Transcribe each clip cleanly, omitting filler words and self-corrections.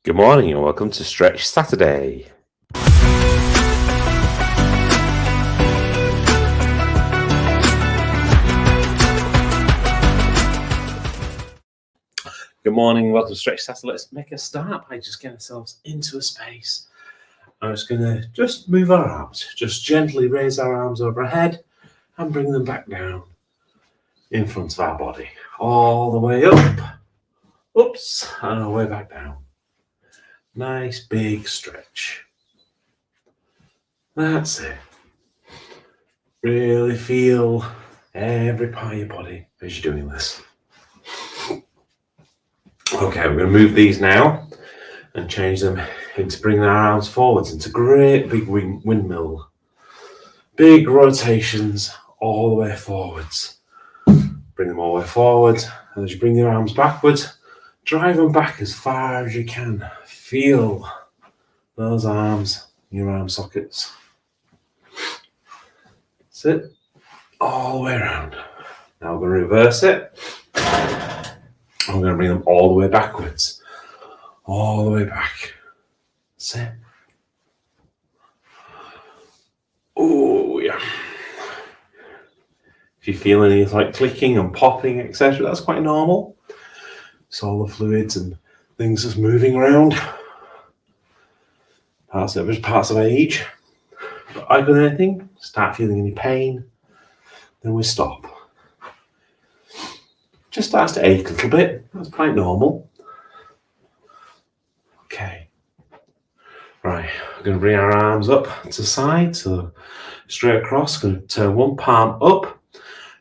Good morning and welcome to Stretch Saturday. Good morning, welcome to Stretch Saturday. Let's make a start by just getting ourselves into a space. I'm just going to move our arms, just gently raise our arms over our head and bring them back down in front of our body, all the way up, oops, and all the way back down. Nice big stretch. That's it. Really feel every part of your body as you're doing this. Okay, we're going to move these now and change them into bringing our arms forwards into great big windmill. Big rotations all the way forwards. Bring them all the way forward, and as you bring your arms backwards, drive them back as far as you can. Feel those arms in your arm sockets. That's it. All the way around. Now we're going to reverse it. I'm going to bring them all the way backwards. All the way back. That's it. Oh, yeah. If you feel any like clicking and popping, etc., that's quite normal. It's all the fluids and things just moving around. Parts of age. But I got anything, start feeling any pain, then we stop. Just starts to ache a little bit. That's quite normal. Okay. Right, we're going to bring our arms up to the side, so straight across. Going to turn one palm up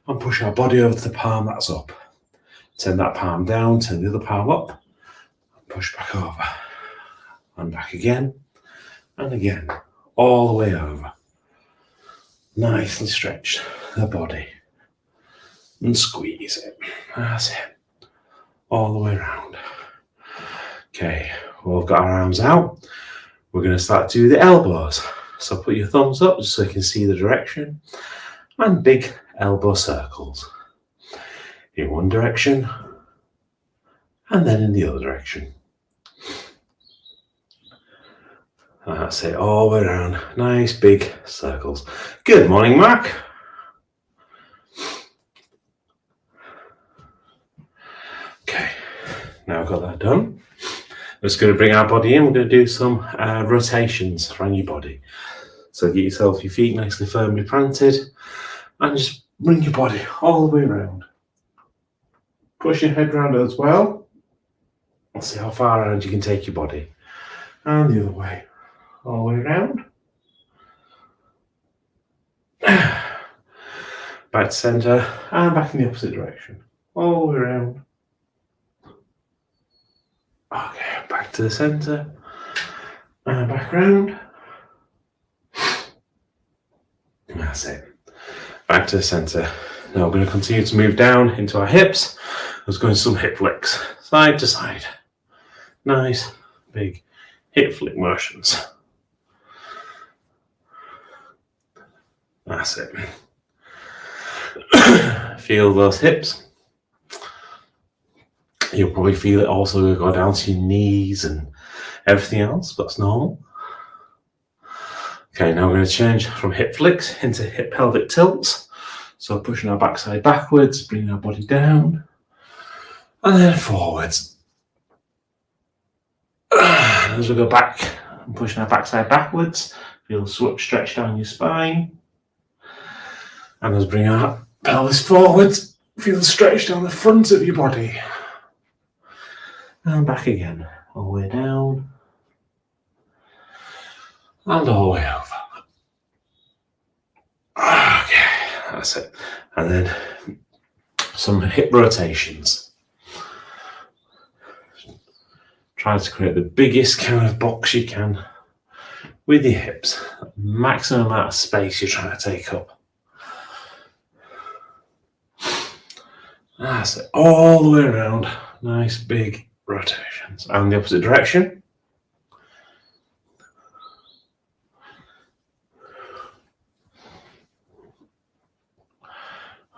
and push our body over to the palm that's up. Turn that palm down, turn the other palm up, and push back over. And back again, and again, all the way over. Nicely stretch the body. And squeeze it. That's it. All the way around. Okay, well, we've got our arms out. We're going to start to do the elbows. So put your thumbs up just so you can see the direction. And big elbow circles. In one direction. And then in the other direction. That's it, all the way around. Nice big circles. Good morning, Mark. Okay, now I've got that done. We're just going to bring our body in. We're going to do some rotations around your body. So get yourself, your feet nicely firmly planted, and just bring your body all the way around. Push your head round as well. Let's see how far around you can take your body. And the other way. All the way around. Back to centre and back in the opposite direction. All the way around. Okay, back to the centre and back round. That's it. Back to the centre. Now we're going to continue to move down into our hips. Let's go into some hip flicks, side to side. Nice, big hip flick motions. That's it. Feel those hips. You'll probably feel it also go down to your knees and everything else. That's normal. Okay, now we're going to change from hip flicks into hip pelvic tilts. So pushing our backside backwards, bringing our body down, and then forwards. As we go back and pushing our backside backwards, feel the stretch down your spine. And as we bring our pelvis forwards, feel the stretch down the front of your body. And back again, all the way down. And all the way over. Okay, that's it. And then some hip rotations. Try to create the biggest kind of box you can with your hips. Maximum amount of space you're trying to take up. That's it. All the way around. Nice big rotations. And the opposite direction.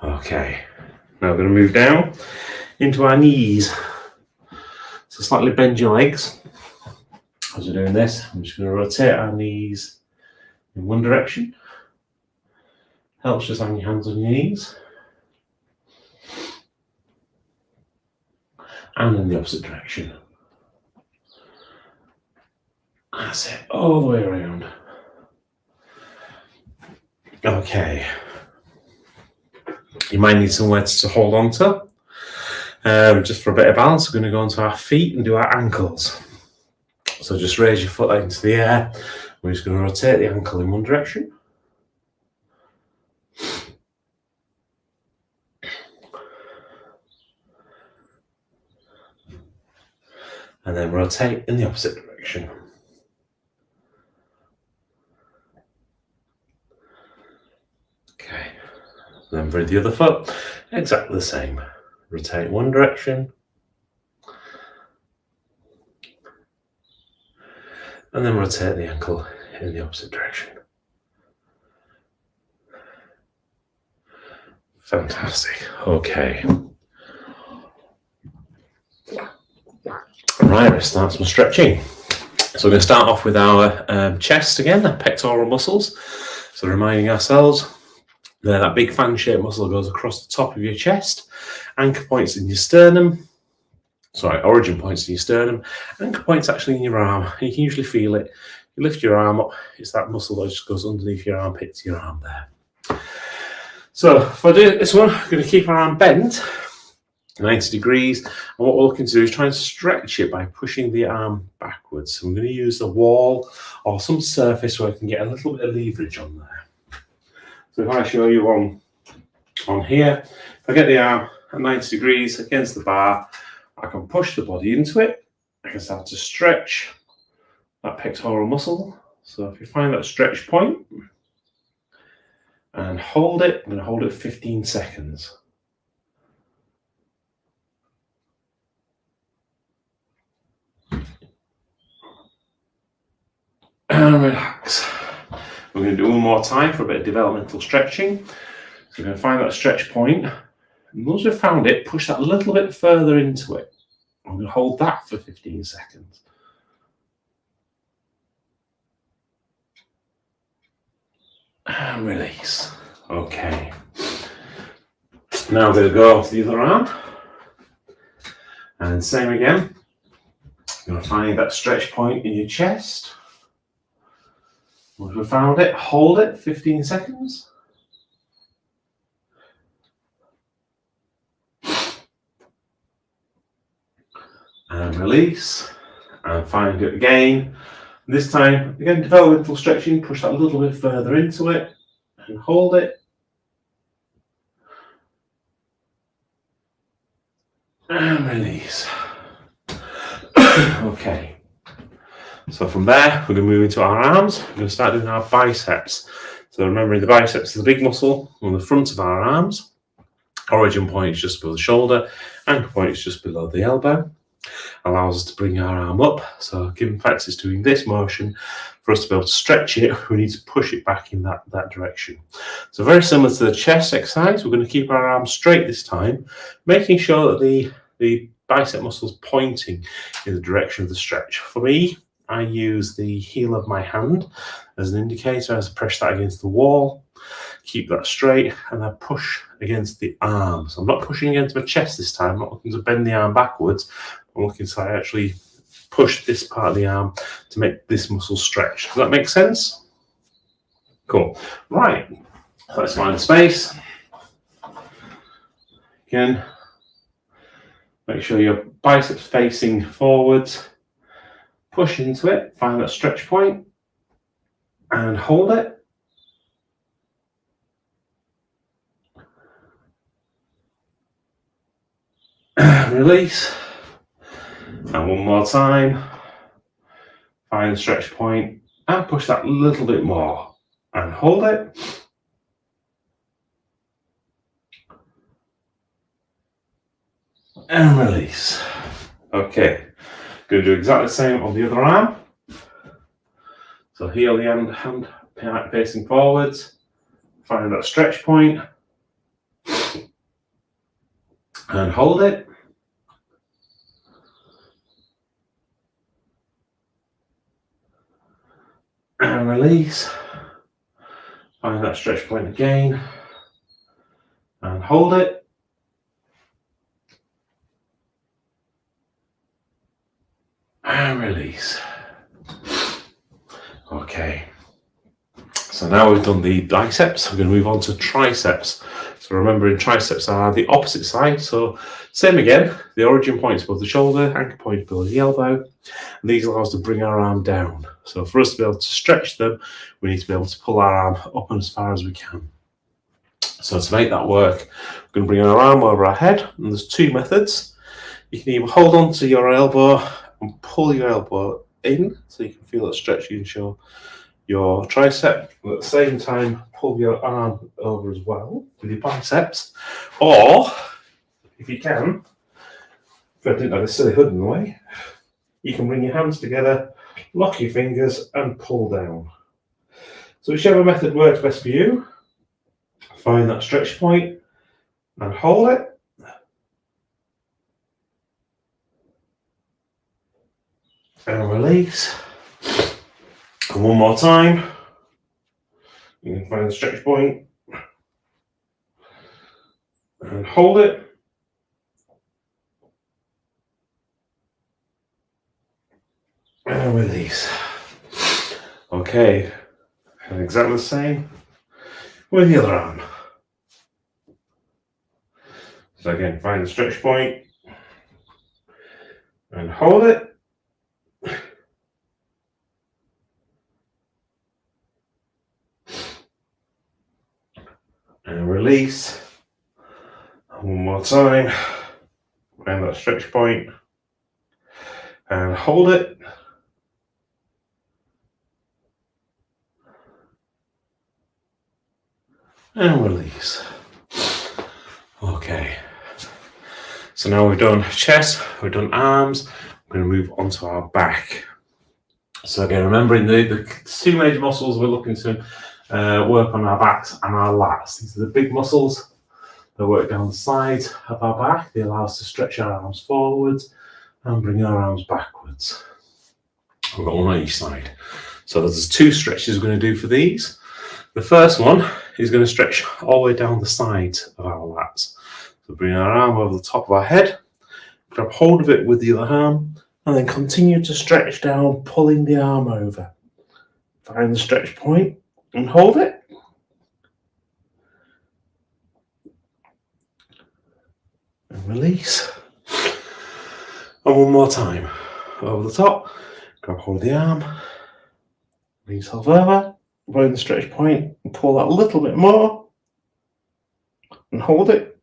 Okay, now we're going to move down into our knees. So slightly bend your legs. As we're doing this, I'm just going to rotate our knees in one direction. Helps just hang your hands on your knees. And in the opposite direction. That's it, all the way around. Okay. You might need somewhere to hold on to. Just for a bit of balance, we're going to go onto our feet and do our ankles. So just raise your foot out into the air. We're just going to rotate the ankle in one direction. And then rotate in the opposite direction. Okay. Then for the other foot, exactly the same. Rotate one direction. And then rotate the ankle in the opposite direction. Fantastic. Okay. Right, let's start some stretching. So we're going to start off with our chest again, our pectoral muscles. So reminding ourselves that big fan-shaped muscle goes across the top of your chest, anchor points in your sternum. Sorry, origin points in your sternum, anchor points actually in your arm. You can usually feel it. You lift your arm up, it's that muscle that just goes underneath your armpit to your arm there. So if I do this one, I'm going to keep our arm bent 90 degrees, and what we're looking to do is try and stretch it by pushing the arm backwards. So I'm going to use the wall or some surface where I can get a little bit of leverage on there. So if I show you on here, if I get the arm at 90 degrees against the bar, I can push the body into it. I can start to stretch that pectoral muscle. So if you find that stretch point and hold it, I'm going to hold it 15 seconds. And relax. We're going to do one more time for a bit of developmental stretching. So we're going to find that stretch point. And once we've found it, push that a little bit further into it. I'm going to hold that for 15 seconds. And release. Okay. Now I'm going to go to the other arm. And same again. You're going to find that stretch point in your chest. Once we've found it, hold it 15 seconds. And release. And find it again. This time, again, developmental stretching, push that a little bit further into it and hold it. And release. Okay. So from there, we're going to move into our arms. We're going to start doing our biceps. So remembering the biceps is the big muscle on the front of our arms. Origin point is just below the shoulder. Anchor point is just below the elbow. Allows us to bring our arm up. So given fact it's doing this motion, for us to be able to stretch it, we need to push it back in that direction. So very similar to the chest exercise, we're going to keep our arms straight this time, making sure that the bicep muscle is pointing in the direction of the stretch. For me, I use the heel of my hand as an indicator as I press that against the wall, keep that straight, and I push against the arm. So I'm not pushing against my chest this time, I'm not looking to bend the arm backwards, I'm looking to actually push this part of the arm to make this muscle stretch. Does that make sense? Cool. Right, let's find a space. Again, make sure your biceps facing forwards. Push into it, find that stretch point, and hold it. Release. And one more time. Find the stretch point, and push that a little bit more, and hold it. And release. Okay. Going to do exactly the same on the other arm. So heel the hand facing forwards, find that stretch point, and hold it. and release. Find that stretch point again and hold it. And release. Okay. So now we've done the biceps, we're going to move on to triceps. So remembering triceps are the opposite side. So same again, the origin point is above the shoulder, anchor point below the elbow. And these allow us to bring our arm down. So for us to be able to stretch them, we need to be able to pull our arm up as far as we can. So to make that work, we're going to bring our arm over our head, and there's two methods. You can either hold on to your elbow and pull your elbow in, so you can feel that stretch, you can show your tricep, but at the same time pull your arm over as well with your biceps. Or, if you can, if I didn't have a silly hood in the way, you can bring your hands together, lock your fingers and pull down. So whichever method works best for you, find that stretch point and hold it. And release. And one more time. You can find the stretch point and hold it. And release. Okay, and exactly the same with the other arm. So again, find the stretch point and hold it. And release. And one more time. Find that stretch point and hold it. And release. Okay. So now we've done chest, we've done arms, we're going to move on to our back. So again, remembering the two major muscles we're looking to work on our backs and our lats. These are the big muscles that work down the sides of our back. They allow us to stretch our arms forwards and bring our arms backwards. We've got one on each side. So there's two stretches we're going to do for these. The first one is going to stretch all the way down the sides of our lats. So bring our arm over the top of our head, grab hold of it with the other arm, and then continue to stretch down, pulling the arm over. Find the stretch point and hold it. And release. And one more time. Over the top, grab hold of the arm, bring yourself over, find the stretch point, and pull that a little bit more, and hold it.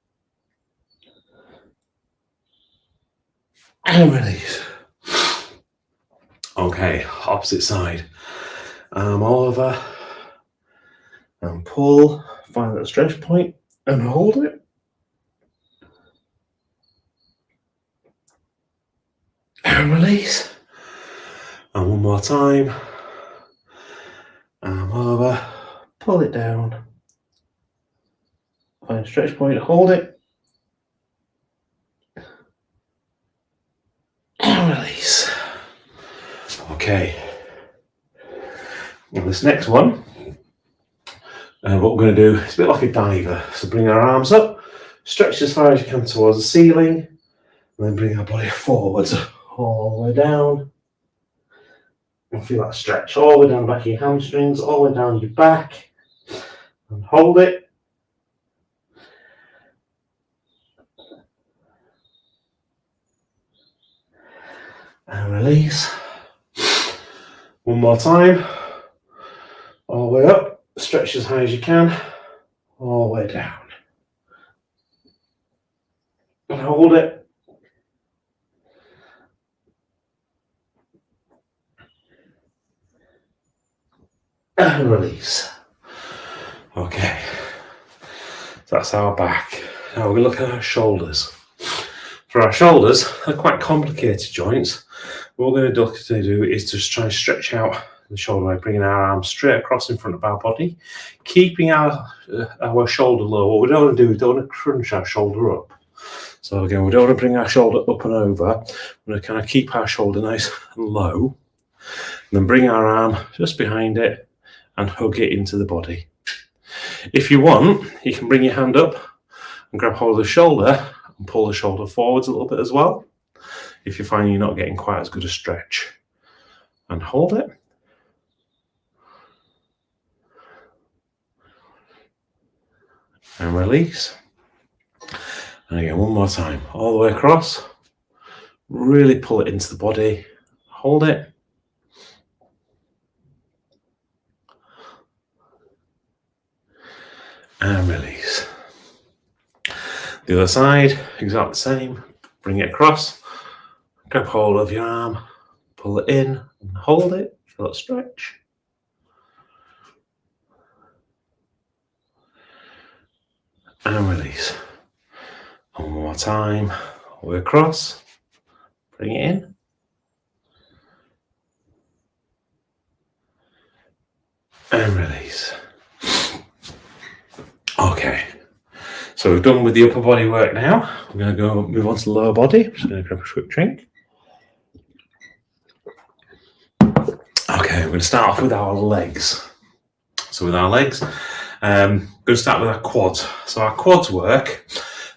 And release. Okay, opposite side. Arm over and pull, find that stretch point and hold it. And release. And one more time. Arm over, pull it down. Find stretch point, hold it. And release. Okay. Well, this next one, what we're going to do is a bit like a diver. So bring our arms up, stretch as far as you can towards the ceiling, and then bring our body forwards, all the way down. And feel that stretch all the way down the back of your hamstrings, all the way down your back, and hold it. And release. One more time. All the way up. Stretch as high as you can. All the way down. And hold it. And release. Okay. So that's our back. Now we're going to look at our shoulders. For our shoulders, they're quite complicated joints. What we're going to do is just try and stretch out the shoulder by bringing our arms straight across in front of our body, keeping our shoulder low. What we don't want to do is don't want to crunch our shoulder up. So again, we don't want to bring our shoulder up and over. We're going to kind of keep our shoulder nice and low. then bring our arm just behind it and hug it into the body. If you want, you can bring your hand up and grab hold of the shoulder and pull the shoulder forwards a little bit as well, if you find you're not getting quite as good a stretch. And hold it. And release. And again, one more time, all the way across. Really pull it into the body. Hold it. And release. The other side, exactly the same. Bring it across. Grab hold of your arm. Pull it in and hold it. Feel it stretch. And release. One more time. All the way across. Bring it in. And release. Okay. So we've done with the upper body work now. We're going to go move on to the lower body. I'm just going to grab a quick drink. Okay, we're going to start off with our legs. So with our legs, we're going to start with our quads. So our quads work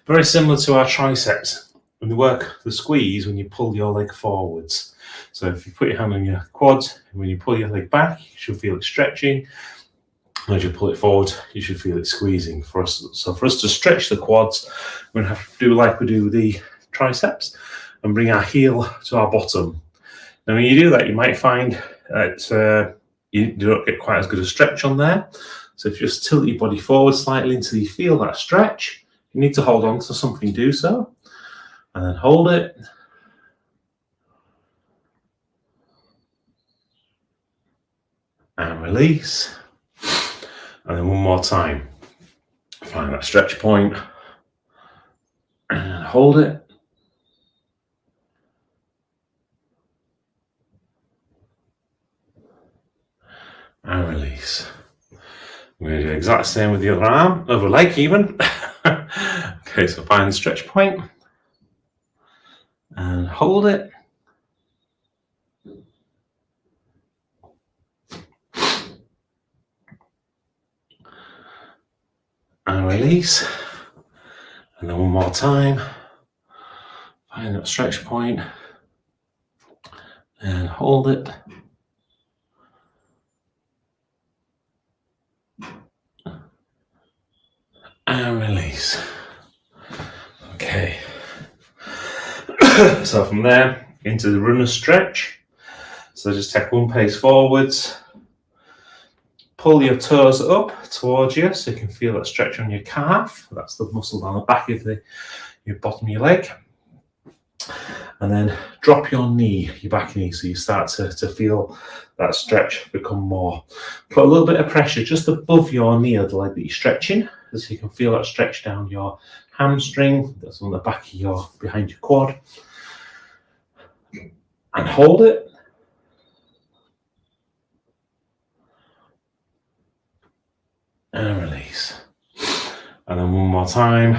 very similar to our triceps. When they work the squeeze when you pull your leg forwards. So if you put your hand on your quads, and when you pull your leg back, you should feel it stretching. And as you pull it forward, you should feel it squeezing. So for us to stretch the quads, we're going to have to do like we do with the triceps and bring our heel to our bottom. Now when you do that, you might find that you don't get quite as good a stretch on there. So if you just tilt your body forward slightly until you feel that stretch, you need to hold on to something, do so. And then hold it. And release. And then one more time. Find that stretch point. And hold it. And release. We're going to do the exact same with the other arm, other leg even. Okay, so find the stretch point. And hold it. And release. And then one more time. Find that stretch point. And hold it. And release. Okay. So from there into the runner stretch. So just take one pace forwards. Pull your toes up towards you so you can feel that stretch on your calf. That's the muscle down the back of your bottom of your leg. And then drop your knee, your back knee, so you start to feel that stretch become more. Put a little bit of pressure just above your knee of the leg that you're stretching, so you can feel that stretch down your hamstring, that's on the back of your, behind your quad. And hold it. And release. And then one more time.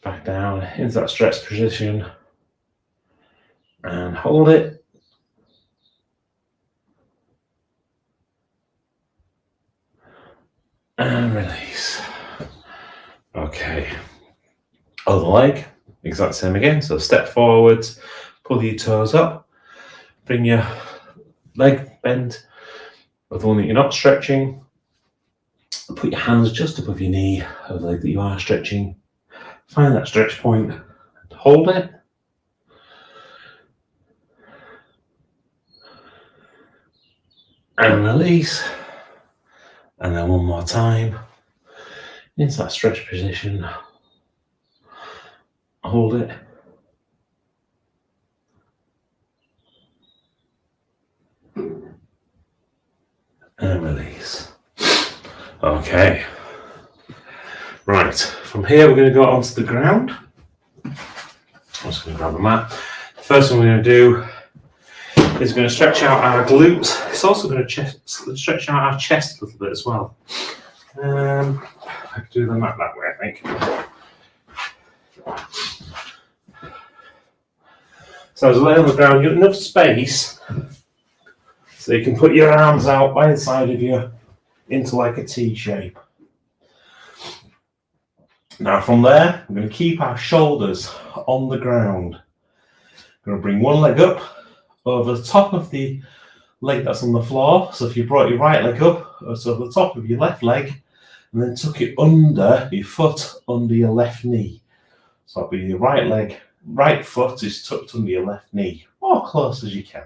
Back down into that stretch position. And hold it. And release. Okay. Other leg, exact same again. So step forwards, pull your toes up, bring your leg bent with the one that you're not stretching. Put your hands just above your knee of the leg that you are stretching. Find that stretch point and hold it. And release. And then one more time. Into that stretch position. Hold it. And release. Okay. Right, from here we're going to go onto the ground. I'm just going to grab a mat. The first one we're going to do is going to stretch out our glutes. It's also going to stretch out our chest a little bit as well. I can do the mat that way, I think. So as I lay on the ground, you've got enough space So you can put your arms out by the side of you into like a T shape. Now from there, we're going to keep our shoulders on the ground. We're going to bring one leg up over the top of the leg that's on the floor. So if you brought your right leg up, so the top of your left leg, and then tuck it under your foot, under your left knee. So that'll be your right leg, right foot is tucked under your left knee, or close as you can.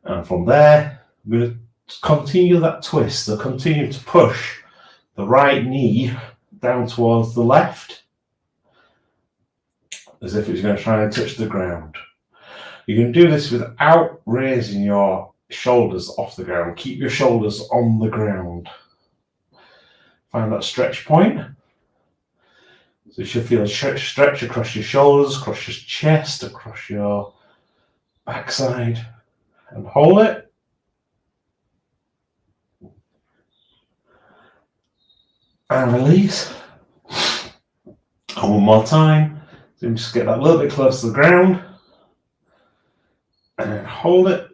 And from there, we're going to continue that twist. So continue to push the right knee down towards the left, as if it's going to try and touch the ground. You can do this without raising your shoulders off the ground. Keep your shoulders on the ground. Find that stretch point. So you should feel a stretch across your shoulders, across your chest, across your backside, and hold it. And release. And one more time. So just get that a little bit close to the ground. And then hold it.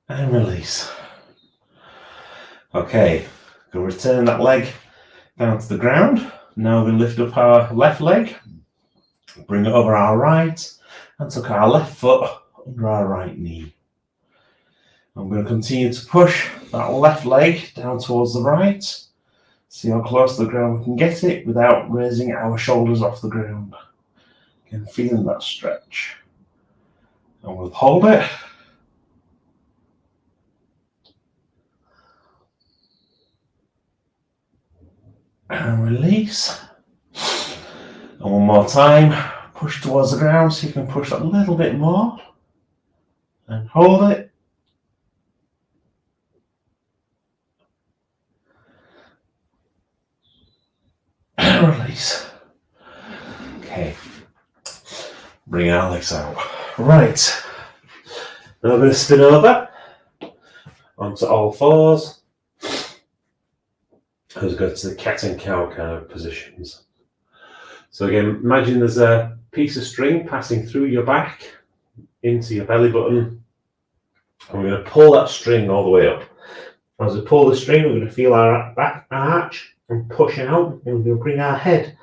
And release. Okay, we'll return that leg down to the ground. Now we'll lift up our left leg, bring it over our right, and tuck our left foot under our right knee. I'm going to continue to push that left leg down towards the right. See how close to the ground we can get it without raising our shoulders off the ground. Again, feeling that stretch. And we'll hold it. And release. And one more time, push towards the ground so you can push that a little bit more. And hold it. And release. Okay. Bring our legs out. Right. Now we're going to spin over onto all fours. As we go to the cat and cow kind of positions. So again, imagine there's a piece of string passing through your back into your belly button. And we're going to pull that string all the way up. As we pull the string, we're going to feel our back arch and push out. And we're going to bring our head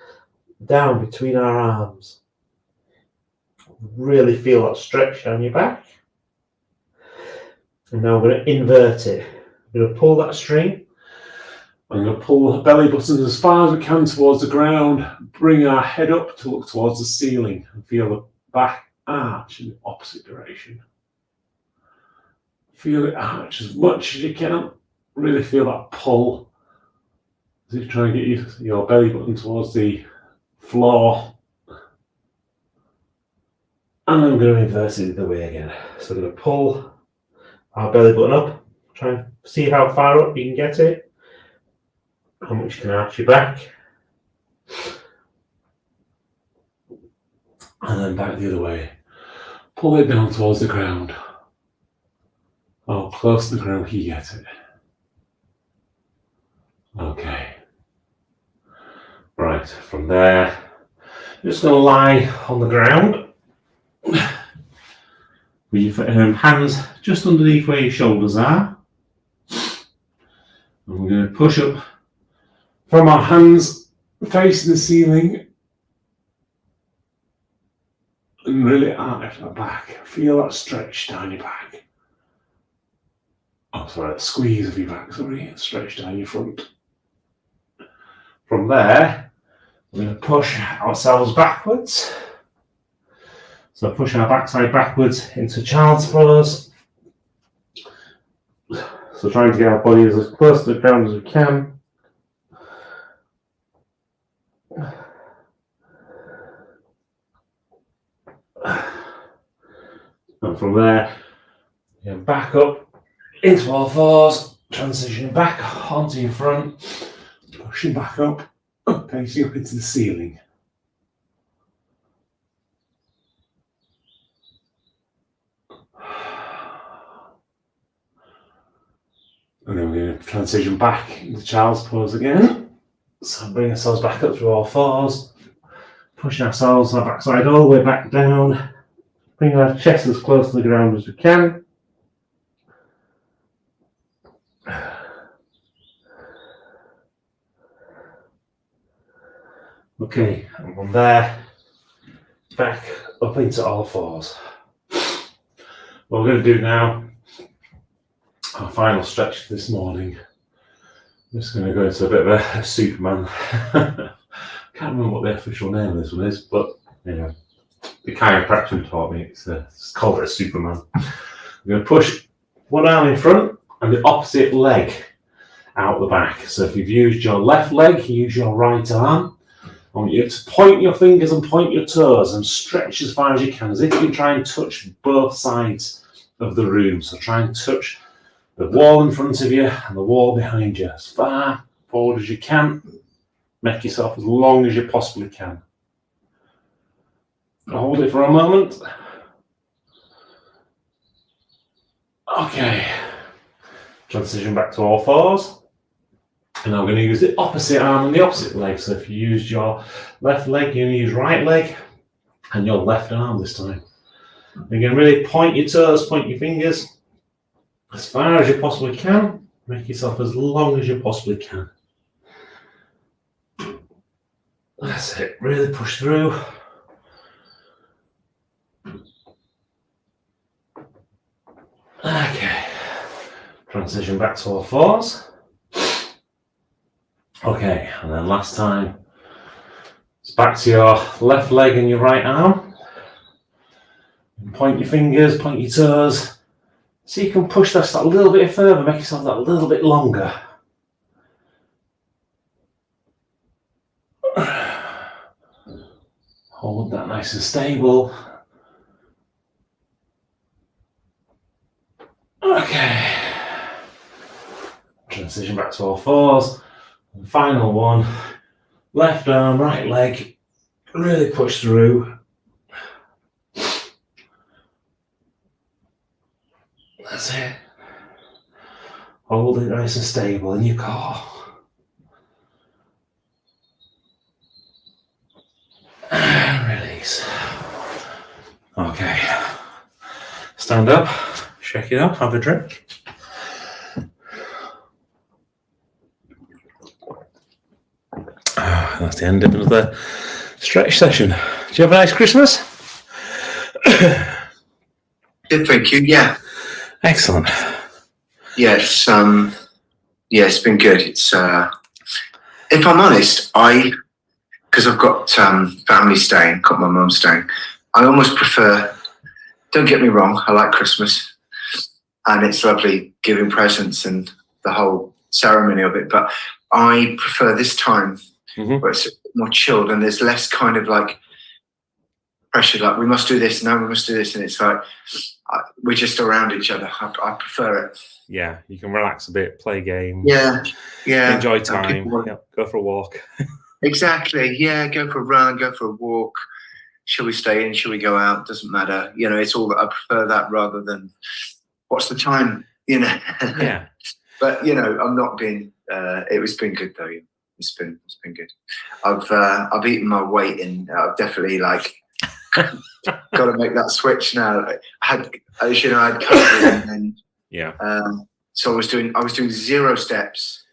down between our arms. Really feel that stretch down your back. And now we're going to invert it. We're going to pull that string. I'm going to pull the belly button as far as we can towards the ground, bring our head up to look towards the ceiling and feel the back arch in the opposite direction. Feel it arch as much as you can. Really feel that pull as you try and get your belly button towards the floor. And then we're going to invert it the way again. So we're going to pull our belly button up, try and see how far up you can get it. How much you can arch your back. And then back the other way. Pull it down towards the ground. How close to the ground can you get it? Okay. Right, from there, you're just going to lie on the ground with your hands just underneath where your shoulders are. And we're going to push up from our hands facing the ceiling and really arch our back. Feel that stretch down your back. Oh, sorry, that squeeze of your back, sorry, stretch down your front. From there, we're going to push ourselves backwards. So push our backside backwards into child's pose. So trying to get our body as close to the ground as we can. And from there, you can back up into all fours, transitioning back onto your front, pushing back up, facing up into the ceiling. And then we're going to transition back into child's pose again. So bring ourselves back up through all fours, Pushing ourselves on our backside all the way back down. Bring our chest as close to the ground as we can. Okay, and from there, back up into all fours. What we're going to do now, our final stretch for this morning. I'm just going to go into a bit of a Superman. Can't remember what the official name of this one is, but anyway, the chiropractor taught me it's called it a Superman. I'm going to push one arm in front and the opposite leg out the back. So if you've used your left leg, you use your right arm. I want you to point your fingers and point your toes and stretch as far as you can, as if you try and touch both sides of the room. So try and touch the wall in front of you and the wall behind you as far forward as you can. Make yourself as long as you possibly can. Hold it for a moment. Okay. Transition back to all fours. And I'm going to use the opposite arm and the opposite leg. So if you used your left leg, you're going to use right leg and your left arm this time. You're going to really point your toes, point your fingers as far as you possibly can. Make yourself as long as you possibly can. That's it. Really push through. Okay. Transition back to all fours. Okay, and then last time, it's back to your left leg and your right arm. Point your fingers, point your toes. So you can push this a little bit further, make yourself that a little bit longer. Hold that nice and stable. Okay. Transition back to all fours. And final one, left arm, right leg, really push through. That's it. Hold it nice and stable in your core. And release. Okay. Stand up, shake it up, have a drink. That's the end of another stretch session. Did you have a nice Christmas? Good, thank you. Yeah. Excellent. Yes. It's been good. It's if I'm honest, because I've got family staying, got my mum staying. I almost prefer. Don't get me wrong. I like Christmas, and it's lovely giving presents and the whole ceremony of it. But I prefer this time. Where it's more chilled and there's less kind of like pressure, like we must do this, now we must do this, and it's like we're just around each other. I prefer it. Yeah, you can relax a bit, play games. Yeah. Enjoy time. Go for a walk. Exactly. Yeah, go for a run, go for a walk. Shall we stay in? Shall we go out? Doesn't matter. You know, it's all. I prefer that rather than what's the time. You know. Yeah. But you know, I'm not being. It's been good though. It's been good. I've eaten my weight and I've definitely got to make that switch now. As you know, I had COVID and then so I was doing 0 steps,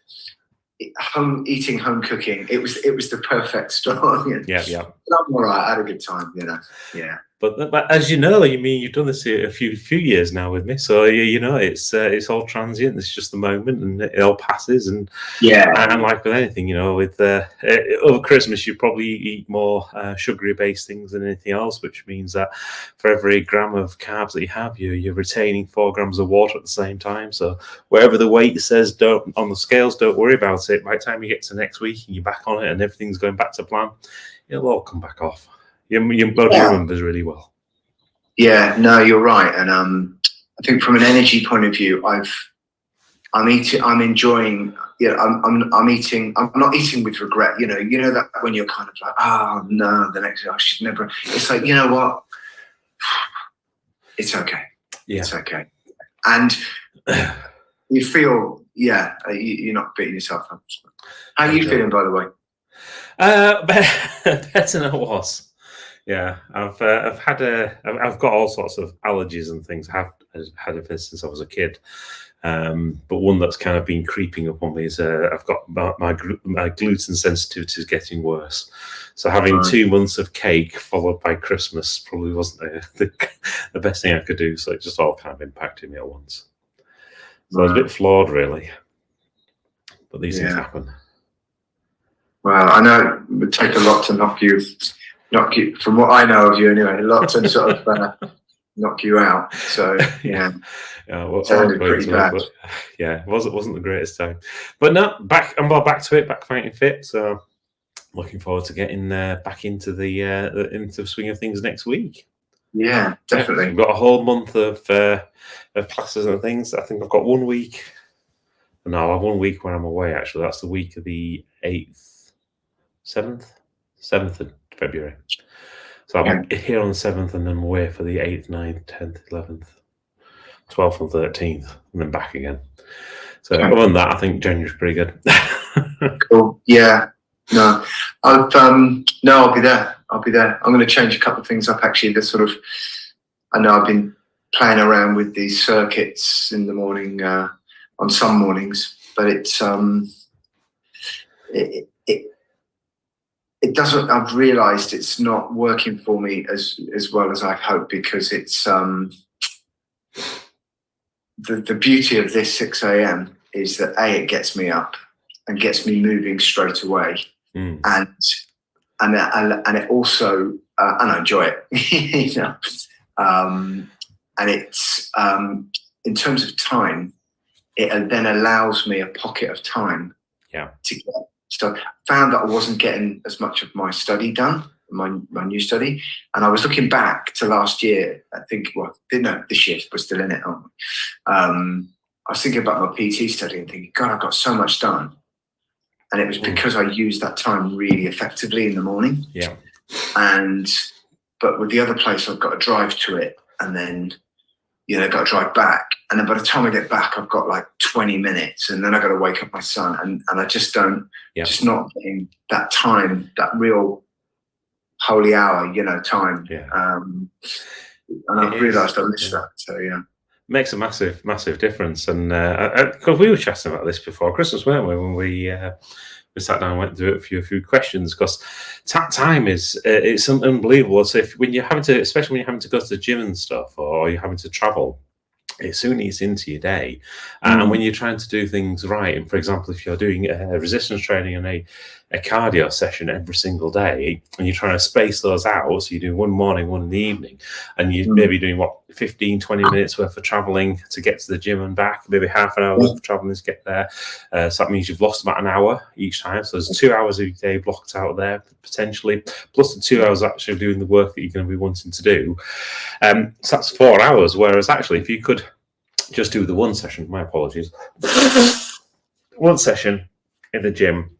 eating home cooking. It was the perfect storm. Yeah. I'm all right. I had a good time. You know. Yeah. But as you know, you've done this a few years now with me, so you know it's all transient. It's just the moment, and it all passes. And and like with anything, you know, with over Christmas, you probably eat more sugary based things than anything else, which means that for every gram of carbs that you have, you're retaining 4 grams of water at the same time. So wherever the weight says on the scales, don't worry about it. By the time you get to next week and you're back on it and everything's going back to plan, it'll all come back off. Your body remembers really well. Yeah, no, you're right, and I think from an energy point of view, I'm enjoying. Yeah, I'm eating. I'm not eating with regret. You know that when you're kind of like, oh no, the next day I should never. It's like, you know what? It's okay. Yeah, it's okay, and you feel you're not beating yourself up. How are you feeling, by the way? Better than I was. Yeah, I've got all sorts of allergies and things. I've had it since I was a kid. But one that's kind of been creeping up on me is I've got my gluten sensitivity is getting worse. So having 2 months of cake followed by Christmas probably wasn't the best thing I could do. So it just all kind of impacted me at once. So I was a bit flawed, really. But these things happen. Well, I know it would take a lot to knock you, from what I know of you anyway, a lot to sort of knock you out. So yeah, well, sounded pretty bad. But, yeah, it wasn't the greatest time. But no, I'm back to it, back fighting fit. So looking forward to getting back into the swing of things next week. Yeah, definitely. We've got a whole month of classes and things. I think I've got 1 week. No, I have 1 week where I'm away. Actually, that's the week of the 7th of February. So I'm here on the 7th and then away for the 8th, 9th, 10th, 11th, 12th and 13th, and then back again. So other than that, I think January's pretty good. Cool. Yeah. No, I'll be there. I'm going to change a couple of things up actually. I know I've been playing around with these circuits in the morning, on some mornings, but it doesn't. I've realised it's not working for me as well as I hoped, because it's the beauty of this 6 a.m. is that it gets me up and gets me moving straight away, and it also and I enjoy it, you know, and it's in terms of time, it then allows me a pocket of time to get. So I found that I wasn't getting as much of my study done, my new study. And I was looking back to last year, I think, this year, we're still in it, aren't we? I was thinking about my PT study and thinking, God, I've got so much done. And it was because I used that time really effectively in the morning. Yeah. But with the other place, I've got to drive to it and then, got to drive back. And then by the time I get back, I've got like 20 minutes and then I've got to wake up my son. And I just don't, just not getting that time, that real holy hour, time. Yeah. And I've realised I missed that. So, yeah. Makes a massive, massive difference. And because we were chatting about this before Christmas, weren't we? When we sat down and went through a few questions, because time is it's unbelievable. So when you're having to, especially when you're having to go to the gym and stuff, or you're having to travel, it soon eats into your day. And when you're trying to do things right, and for example, if you're doing resistance training and a cardio session every single day, and you're trying to space those out, so you do one morning, one in the evening, and you're maybe doing 15, 20 minutes worth of traveling to get to the gym and back, maybe half an hour worth of traveling to get there. So that means you've lost about an hour each time. So there's 2 hours a day blocked out there potentially, plus the 2 hours actually doing the work that you're going to be wanting to do. So that's 4 hours. Whereas actually, if you could just do the one session, my apologies, one session in the gym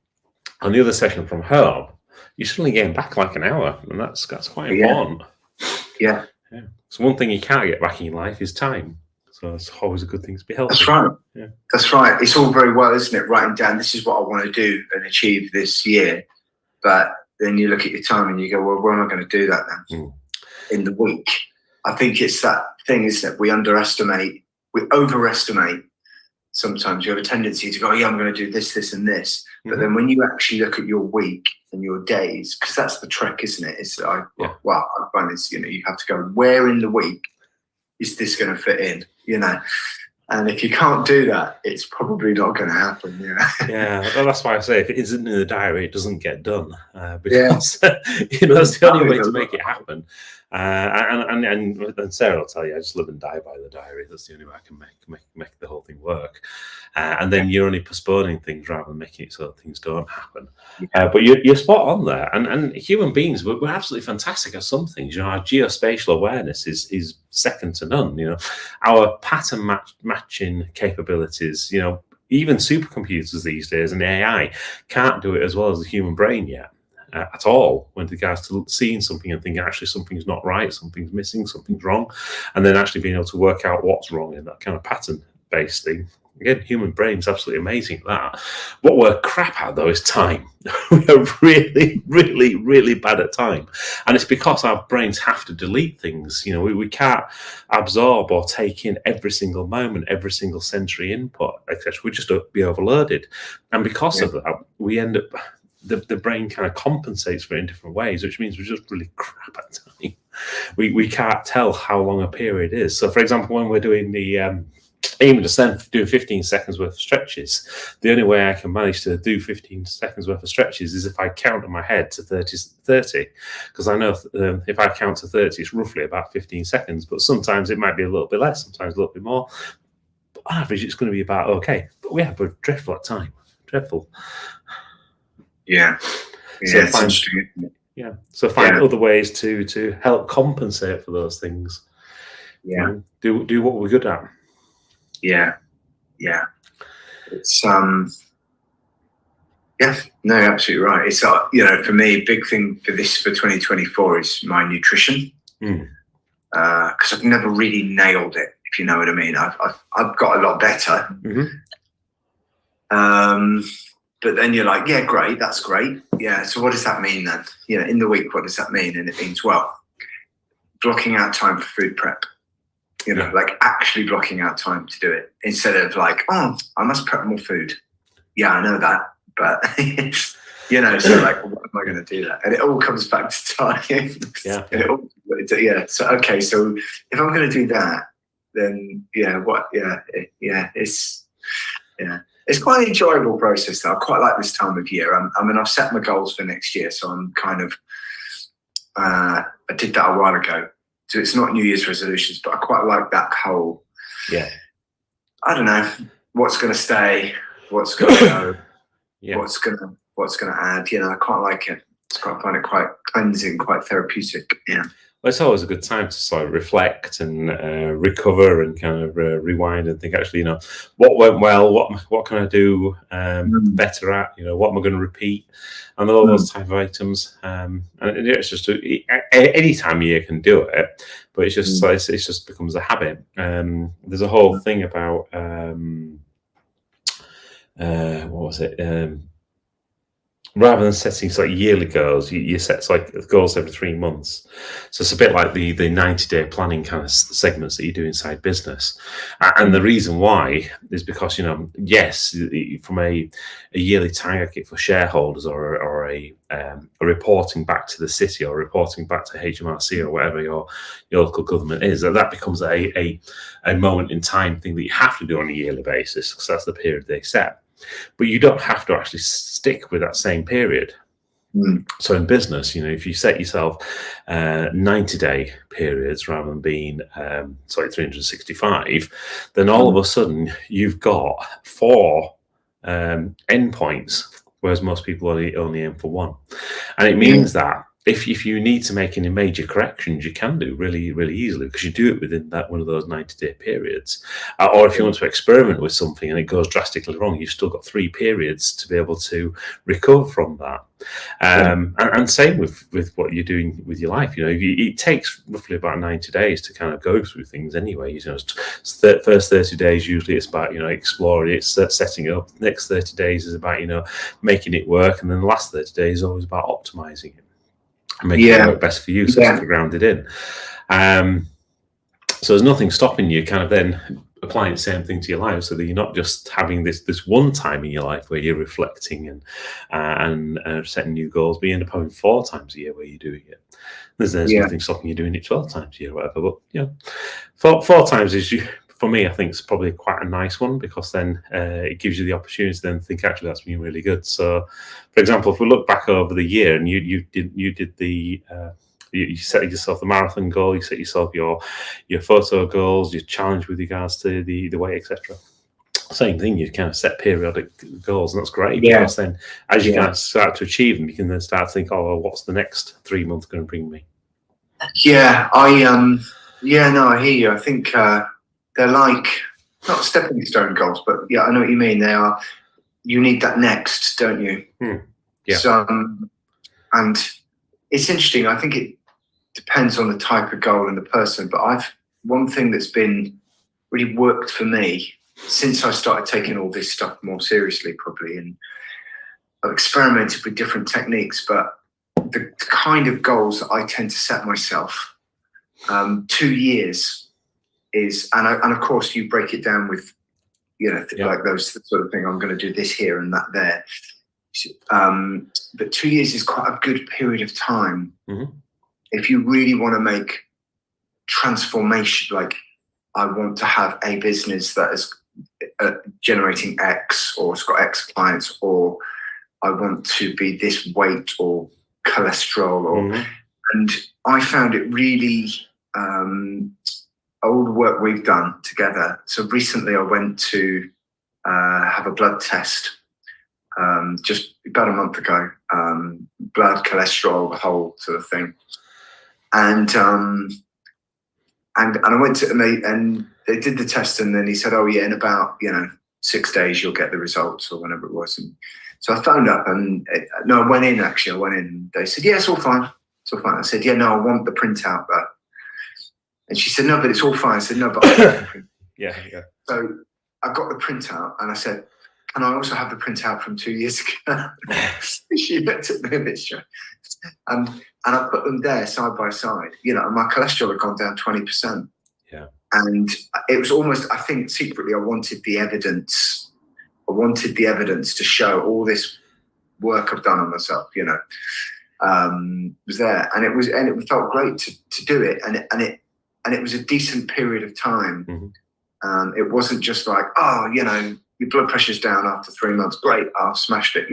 and the other session from home, you're suddenly getting back like an hour, and that's quite important. Yeah. So one thing you can't get back in your life is time. So it's always a good thing to be healthy. That's right. Yeah. That's right. It's all very well, isn't it? Writing down, this is what I want to do and achieve this year. But then you look at your time and you go, well, when am I going to do that then? In the week. I think it's that thing, isn't it? We overestimate. Sometimes you have a tendency to go, I'm going to do this, this, and this. But then when you actually look at your week and your days, because that's the trick, isn't it? I find this, you have to go, where in the week is this going to fit in, And if you can't do that, it's probably not going to happen, Yeah, well, that's why I say if it isn't in the diary, it doesn't get done. Because that's the only way to make it happen. And Sarah will tell you, I just live and die by the diary. That's the only way I can make the whole thing work. And then you're only postponing things rather than making it so that things don't happen. But you're spot on there. And human beings, we're absolutely fantastic at some things. Our geospatial awareness is second to none. Our pattern matching capabilities, even supercomputers these days and AI can't do it as well as the human brain yet. At all, when regards to seeing something and thinking actually something's not right, something's missing, something's wrong, and then actually being able to work out what's wrong in that kind of pattern-based thing. again, human brain's absolutely amazing at that. What we're crap at, though, is time. We're really, really, really bad at time. And it's because our brains have to delete things. We can't absorb or take in every single moment, every single sensory input, etc. We just be overloaded. And because of that, we end up, the brain kind of compensates for it in different ways, which means we're just really crap at time. We can't tell how long a period is. So, for example, when we're doing even just then doing 15 seconds worth of stretches, the only way I can manage to do 15 seconds worth of stretches is if I count in my head to 30, because I know if I count to 30, it's roughly about 15 seconds, but sometimes it might be a little bit less, sometimes a little bit more. But on average, it's going to be about okay. But we're dreadful at time. Dreadful. Yeah. So find other ways to help compensate for those things. Yeah. Do what we're good at. Yeah. It's no, absolutely right. It's for me, big thing for 2024 is my nutrition, because I've never really nailed it, if you know what I mean. I've got a lot better. But then you're like, yeah, great, that's great. Yeah, so what does that mean then? In the week, what does that mean? And it means, well, blocking out time for food prep. Like actually blocking out time to do it, instead of like, oh, I must prep more food. Yeah, I know that, but so like, what am I going to do that? And it all comes back to time. So okay, so if I'm going to do that, then it's quite an enjoyable process, though. I quite like this time of year. I've set my goals for next year, so I'm kind of I did that a while ago. So it's not New Year's resolutions, but I quite like that whole. Yeah. I don't know what's going to stay, what's going to go, what's going to add. I quite like it. I find it quite cleansing, quite therapeutic. Yeah. Well, it's always a good time to sort of reflect and recover and kind of rewind and think, actually, what went well, what can I do better at, what am I going to repeat, and all those type of items. And it's just any time of year can do it, but it's just it just becomes a habit. There's a whole thing about what was it? Rather than setting sort of yearly goals, you set like goals every 3 months. So it's a bit like the 90-day planning kind of segments that you do inside business. And the reason why is because, yes, from a yearly target for shareholders or a reporting back to the city or reporting back to HMRC or whatever your local government is, that becomes a moment in time thing that you have to do on a yearly basis, because that's the period they set. But you don't have to actually stick with that same period. So in business, if you set yourself 90-day periods rather than being 365, then all of a sudden you've got 4 endpoints, whereas most people only aim for 1. And it means that if you need to make any major corrections, you can do really, really easily, because you do it within that one of those 90-day periods. Or if you want to experiment with something and it goes drastically wrong, you've still got 3 periods to be able to recover from that. And same with what you're doing with your life. It takes roughly about 90 days to kind of go through things anyway. First 30 days usually it's about exploring it, setting it up. The next 30 days is about making it work, and then the last 30 days is always about optimizing it and making it work best for you, so it's grounded in. So there's nothing stopping you kind of then applying the same thing to your life, so that you're not just having this one time in your life where you're reflecting and setting new goals, but you end up having 4 times a year where you're doing it. There's nothing stopping you doing it 12 times a year or whatever, but 4 times is, for me, I think it's probably quite a nice one, because then it gives you the opportunity to then think, actually, that's been really good. So, for example, if we look back over the year and you did the you set yourself the marathon goal, you set yourself your photo goals, your challenge with regards to the weight, etc. Same thing, you kind of set periodic goals, and that's great, because then as you kind of start to achieve them, you can then start to think, oh, well, what's the next 3 months going to bring me? I hear you. I think they're like not stepping stone goals, but I know what you mean. They are. You need that next, don't you? So, and it's interesting. I think it depends on the type of goal and the person. But one thing that's been really worked for me since I started taking all this stuff more seriously, probably, and I've experimented with different techniques, but the kind of goals that I tend to set myself, 2 years is, and of course you break it down with, like those sort of thing. I'm going to do this here and that there. But 2 years is quite a good period of time. If you really want to make transformation, like I want to have a business that is generating X, or it's got X clients, or I want to be this weight or cholesterol, or and I found it really all the work we've done together. So recently I went to have a blood test just about a month ago, blood, cholesterol, the whole sort of thing, and I went to, and they did the test, and then he said, oh yeah, in about 6 days you'll get the results, or whenever it was. And so I phoned up, and I went in, and they said, yeah, it's all fine. It's all fine. I said, yeah, no, I want the printout though. And she said, no, but it's all fine. I said, no, but I want the print. Yeah. So I got the printout, and I said, can I also have the printout from 2 years ago? She looked at me a bit strange. And I put them there side by side. And my cholesterol had gone down 20%. Yeah. And it was almost, I think secretly I wanted the evidence. I wanted the evidence to show all this work I've done on myself, was there. And it felt great to do it. And it was a decent period of time. It wasn't just like, oh, your blood pressure's down after 3 months. Great, I've smashed it.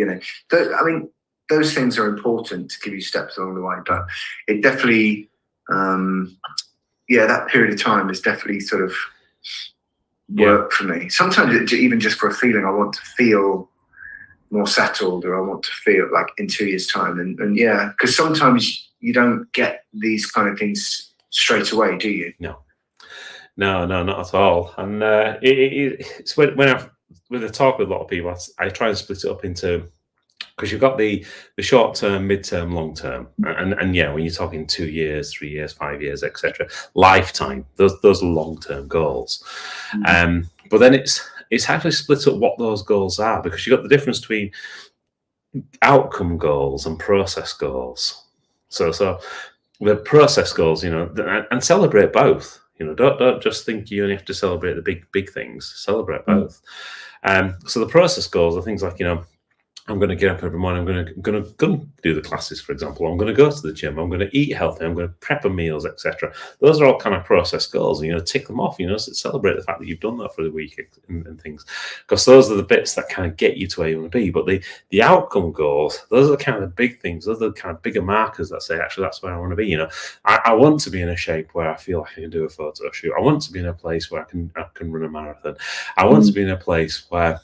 Those things are important to give you steps along the way. But it definitely, that period of time is definitely sort of work for me. Sometimes it's even just for a feeling. I want to feel more settled, or I want to feel like in 2 years' time. And because sometimes you don't get these kind of things straight away, do you? No, not at all. And it's when I talk with a lot of people, I try and split it up into, because you've got the short term, mid term, long term, and when you're talking 2 years, 3 years, 5 years, etc., lifetime, those are long term goals. But then it's actually split up what those goals are, because you've got the difference between outcome goals and process goals. So the process goals, and celebrate both. Don't just think you only have to celebrate the big things. Celebrate both. So the process goals are things like, I'm going to get up every morning. I'm going to do the classes, for example. I'm going to go to the gym. I'm going to eat healthy. I'm going to prep meals, etc. Those are all kind of process goals. Tick them off. Celebrate the fact that you've done that for the week and things, because those are the bits that kind of get you to where you want to be. But the outcome goals, those are the kind of the big things. Those are the kind of bigger markers that say, actually, that's where I want to be. I want to be in a shape where I feel like I can do a photo shoot. I want to be in a place where I can run a marathon. I want to be in a place where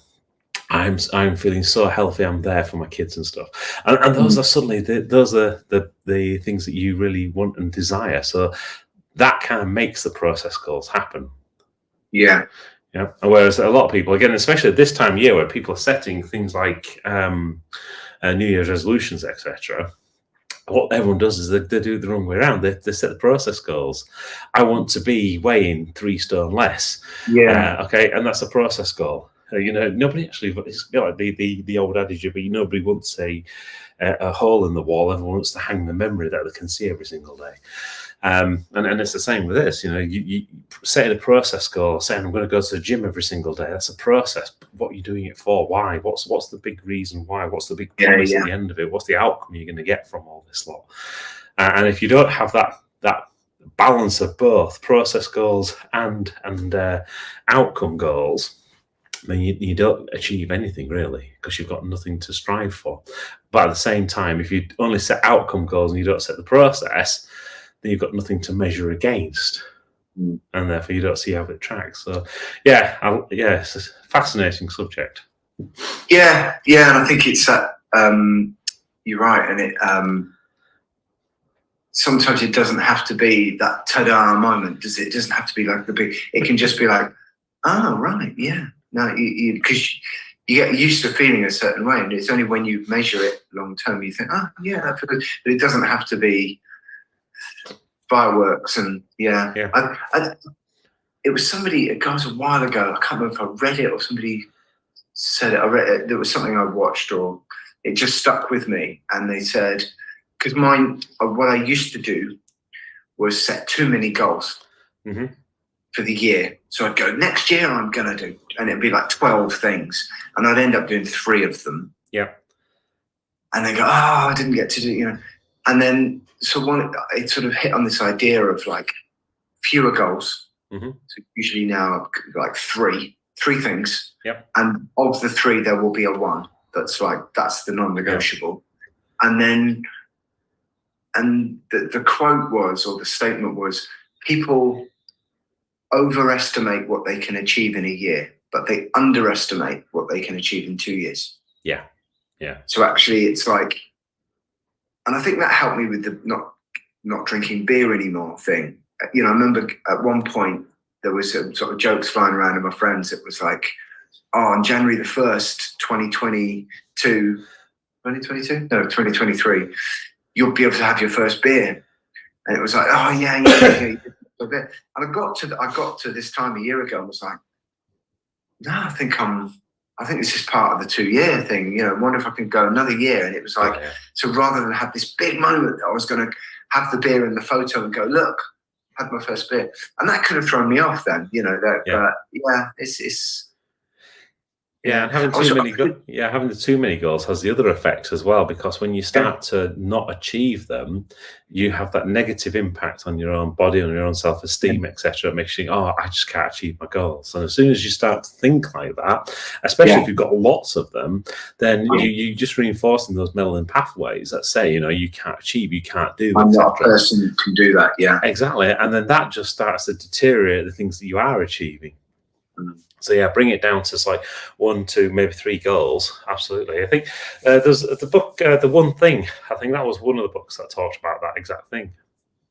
I'm feeling so healthy. I'm there for my kids and stuff, and those are suddenly the things that you really want and desire. So that kind of makes the process goals happen. Yeah. And whereas a lot of people, again, especially at this time of year, where people are setting things like New Year's resolutions, etc., what everyone does is they do it the wrong way around. They set the process goals. I want to be weighing 3 stone less. Yeah. Okay, and that's a process goal. Nobody actually, it's like the old adage, but nobody wants a hole in the wall. Everyone wants to hang the memory that they can see every single day. And it's the same with this. You setting a process goal, saying I'm going to go to the gym every single day. That's a process. What are you doing it for? Why? What's the big reason why? What's the big promise at the end of it? What's the outcome you're going to get from all this lot? And if you don't have that balance of both process goals and outcome goals, then you don't achieve anything really, because you've got nothing to strive for. But at the same time, if you only set outcome goals and you don't set the process, then you've got nothing to measure against, and therefore you don't see how it tracks. So it's a fascinating subject. Yeah, and I think it's that you're right, and it sometimes it doesn't have to be that ta-da moment, does it? It doesn't have to be like the big. It can just be like, oh right, yeah. No, because you get used to feeling a certain way, and it's only when you measure it long term you think, oh yeah, that's good. But it doesn't have to be fireworks and it was somebody, it was a while ago. I can't remember if I read it or somebody said it. I read it. There was something I watched, or it just stuck with me. And they said, because what I used to do was set too many goals for the year. So I'd go, next year I'm going to do, and it'd be like 12 things. And I'd end up doing 3 of them. Yeah. And they go, oh, I didn't get to do, And then, so it sort of hit on this idea of like fewer goals. So usually now like three things. Yep. And of the 3, there will be a 1 that's the non-negotiable. Yep. And the quote was, or the statement was, people overestimate what they can achieve in a year, but they underestimate what they can achieve in 2 years. Yeah. Yeah. So actually it's like, and I think that helped me with the not drinking beer anymore thing. I remember at one point there was some sort of jokes flying around with my friends. It was like, oh, on January the 1st, 2022, no, 2023, you'll be able to have your first beer. And it was like, oh yeah. And I got to this time a year ago and was like, no, I think this is part of the 2-year thing. I wonder if I can go another year. And it was like, so rather than have this big moment that I was going to have the beer in the photo and go, look, I had my first beer. And that could have thrown me off then, it's and having the too many goals has the other effect as well, because when you start to not achieve them, you have that negative impact on your own body, on your own self-esteem, etc. It makes you think, oh, I just can't achieve my goals. And as soon as you start to think like that, especially if you've got lots of them, then you just reinforcing those meddling pathways that say, you can't achieve, you can't do. I'm not a person who can do that. Yeah, exactly. And then that just starts to deteriorate the things that you are achieving. So bring it down to like 1, 2, maybe 3 goals. Absolutely. I think there's the book, The One Thing. I think that was one of the books that talked about that exact thing.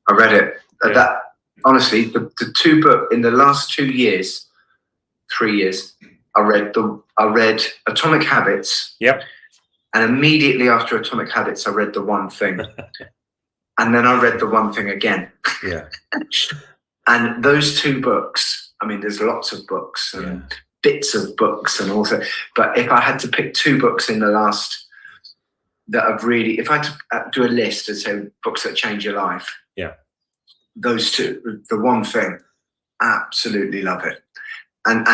I read it. That honestly, the 2 books in the last 2 years, 3 years, I read Atomic Habits. Yep. And immediately after Atomic Habits, I read The One Thing. And then I read The One Thing again. Yeah. And those 2 books, I mean, there's lots of books and bits of books and also, but if I had to pick 2 books in the last that I've really, if I had to do a list and say books that change your life, those 2, The One Thing, absolutely love it, and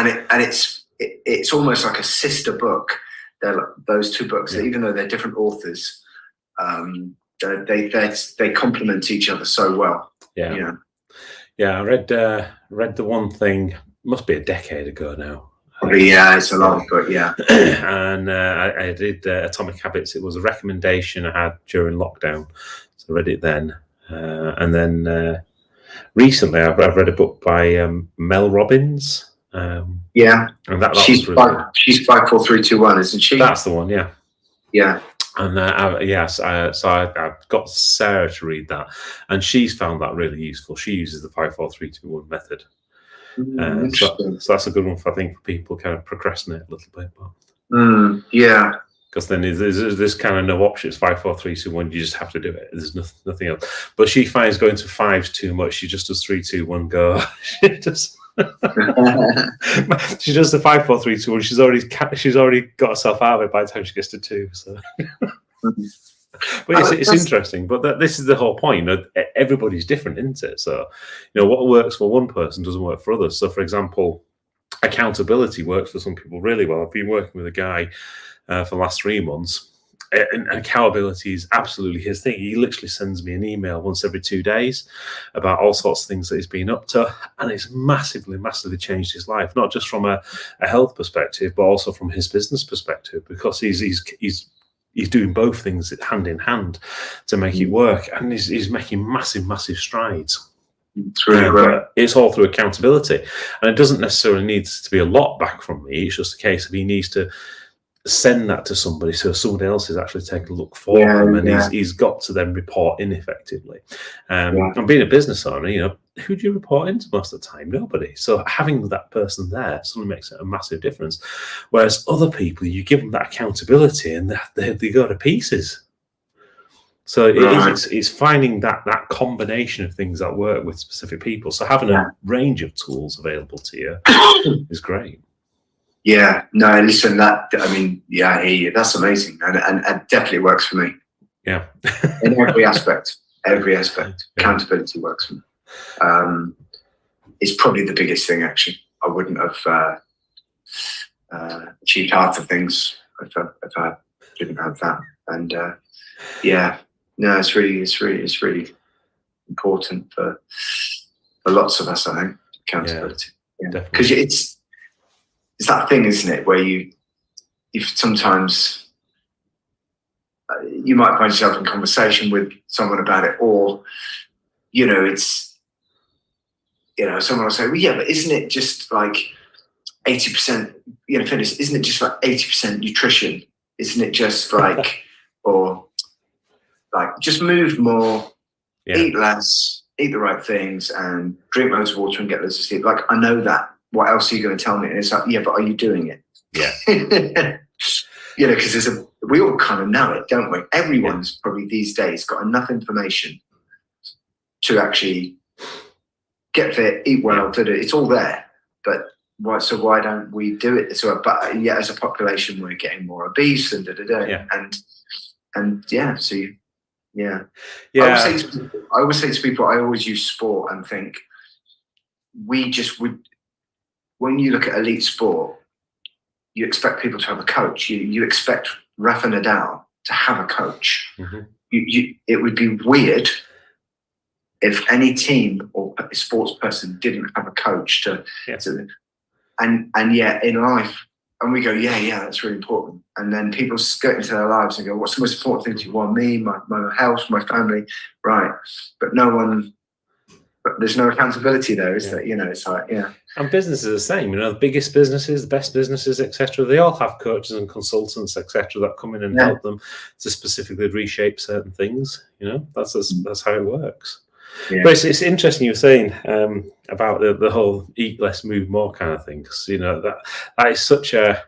it's almost like a sister book. Those 2 books, even though they're different authors, they complement each other so well. Yeah, I read The One Thing, must be a decade ago now. Probably, it's a long book, And I did Atomic Habits. It was a recommendation I had during lockdown, so I read it then. And then recently I've read a book by Mel Robbins. And that she's was really she's 54321, isn't she? That's the one, yeah. Yeah. And so I got Sarah to read that, and she's found that really useful. She uses the 5-4-3-2-1 method. So that's a good one for people kind of procrastinate a little bit. Because then there's this kind of no options. 5-4-3-2-1. You just have to do it. There's nothing else. But she finds going to 5s too much. She just does 3-2-1 go. She does the 5-4-3-2-1. She's already got herself out of it by the time she gets to 2. So, but it's interesting. But this is the whole point. Everybody's different, isn't it? So, what works for one person doesn't work for others. So, for example, accountability works for some people really well. I've been working with a guy for the last 3 months. And accountability is absolutely his thing. He literally sends me an email once every 2 days about all sorts of things that he's been up to, and it's massively changed his life, not just from a health perspective, but also from his business perspective, because he's doing both things hand in hand to make it work, and he's making massive strides. It's really great. It's all through accountability, and it doesn't necessarily need to be a lot back from me. It's just a case of he needs to send that to somebody, so somebody else is actually taking a look for him, and he's got to then report in effectively. And being a business owner, who do you report into most of the time? Nobody. So having that person there suddenly makes a massive difference. Whereas other people, you give them that accountability and they go to pieces. So Right. it's finding that combination of things that work with specific people. So having a range of tools available to you is great. Yeah, no, listen, I hear you. That's amazing, and definitely works for me. Yeah, in every aspect. Accountability works for me. It's probably the biggest thing. Actually, I wouldn't have achieved half the things if I didn't have that. And no, it's really important for lots of us. I think accountability. Because it's that thing, isn't it, where you sometimes you might find yourself in conversation with someone about it, or someone will say, well, yeah, but isn't it just like 80% fitness? Isn't it just like 80% nutrition? Isn't it just like or like just move more, eat less, eat the right things, and drink loads of water and get loads of sleep? Like, I know that. What else are you going to tell me? And it's like, yeah, but are you doing it? Yeah. Because we all kind of know it, don't we? Everyone's probably these days got enough information to actually get fit, eat well, it's all there. But why don't we do it? So, but yeah, as a population, we're getting more obese and I always say to people, I always use sport and think when you look at elite sport, you expect people to have a coach. You expect Rafa Nadal to have a coach. Mm-hmm. It would be weird if any team or sports person didn't have a coach and yet in life, and we go, yeah, that's really important. And then people get into their lives and go, what's the most important thing to you? Well, me, my health, my family, right? But there's no accountability there, is there? It's like, And businesses are the same. The biggest businesses, the best businesses, etc. They all have coaches and consultants, etc., that come in and help them to specifically reshape certain things. That's how it works. Yeah. But it's interesting you were saying about the whole eat less, move more kind of thing, because that is such a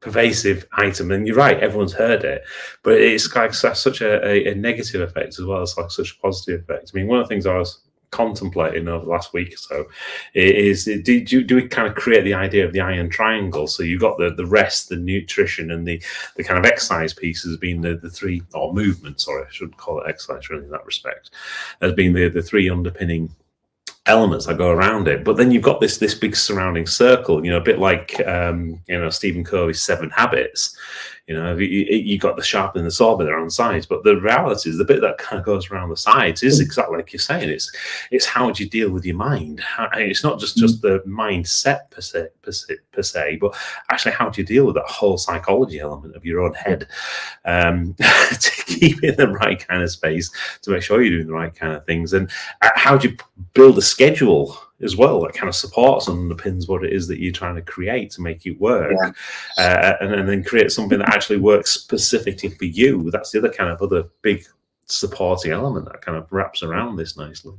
pervasive item, and you're right, everyone's heard it, but it's like such a negative effect as well as like such a positive effect. I mean, one of the things I was contemplating over the last week or so is do we kind of create the idea of the iron triangle? So you've got the rest, the nutrition, and the kind of exercise pieces being the three, or movement, sorry, I shouldn't call it exercise really in that respect, as being the three underpinning elements that go around it. But then you've got this big surrounding circle, a bit like Stephen Covey's 7 Habits. You got the sharp and the saw bit there on the sides, but the reality is the bit that kind of goes around the sides is exactly like you're saying. It's how do you deal with your mind? It's not just the mindset per se, but actually how do you deal with that whole psychology element of your own head to keep in the right kind of space, to make sure you're doing the right kind of things, and how do you build a schedule as well that kind of supports and underpins what it is that you're trying to create to make it work, and then create something that actually works specifically for you. That's the other big supporting element that kind of wraps around this nicely.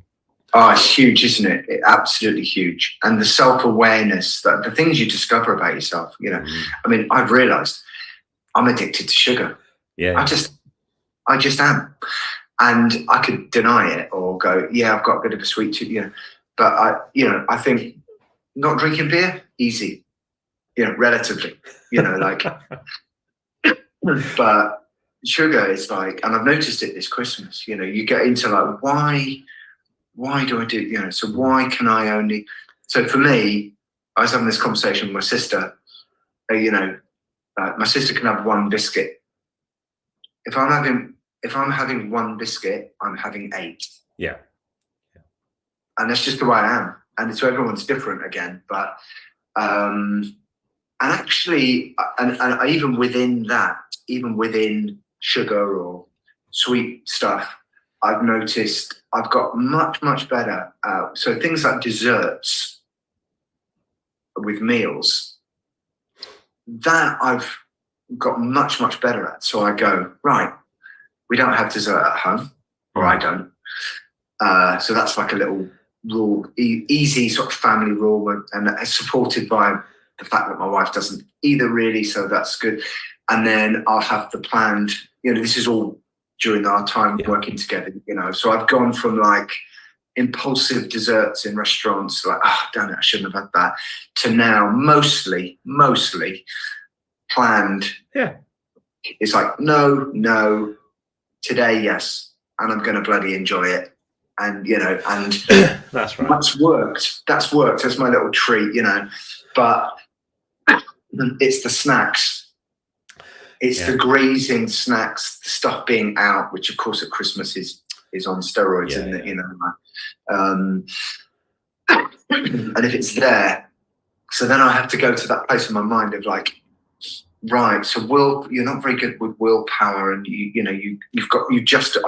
Oh, it's huge, isn't it? Absolutely huge. And the self-awareness, that the things you discover about yourself, I mean, I've realized I'm addicted to sugar. Yeah. I just am. And I could deny it or go, yeah, I've got a bit of a sweet tooth, but I think not drinking beer, easy, relatively, like, but sugar is like, and I've noticed it this Christmas, you get into like, why do I do, so why can I only, so for me, I was having this conversation with my sister, my sister can have one biscuit. If I'm having one biscuit, I'm having 8. Yeah. And that's just the way I am. And so everyone's different again. But, and actually, and even within that, even within sugar or sweet stuff, I've noticed I've got much, much better. So things like desserts with meals, that I've got much, much better at. So I go, right, we don't have dessert at home, or I don't. So that's like a little rule, easy sort of family rule, and it's supported by the fact that my wife doesn't either really, so that's good. And then I'll have the planned, this is all during our time Yeah. working together, you know. So I've gone from like impulsive desserts in restaurants, like, oh, damn it, I shouldn't have had that, to now mostly planned. Yeah. It's like, no, today, yes, and I'm going to bloody enjoy it. And, you know, and That's right. That's worked. That's my little treat, you know. But it's the snacks. It's the grazing snacks, the stuff being out, which of course at Christmas is on steroids, isn't it? You know. And if it's there, so then I have to go to that place in my mind of like, right, so you're not very good with willpower, and I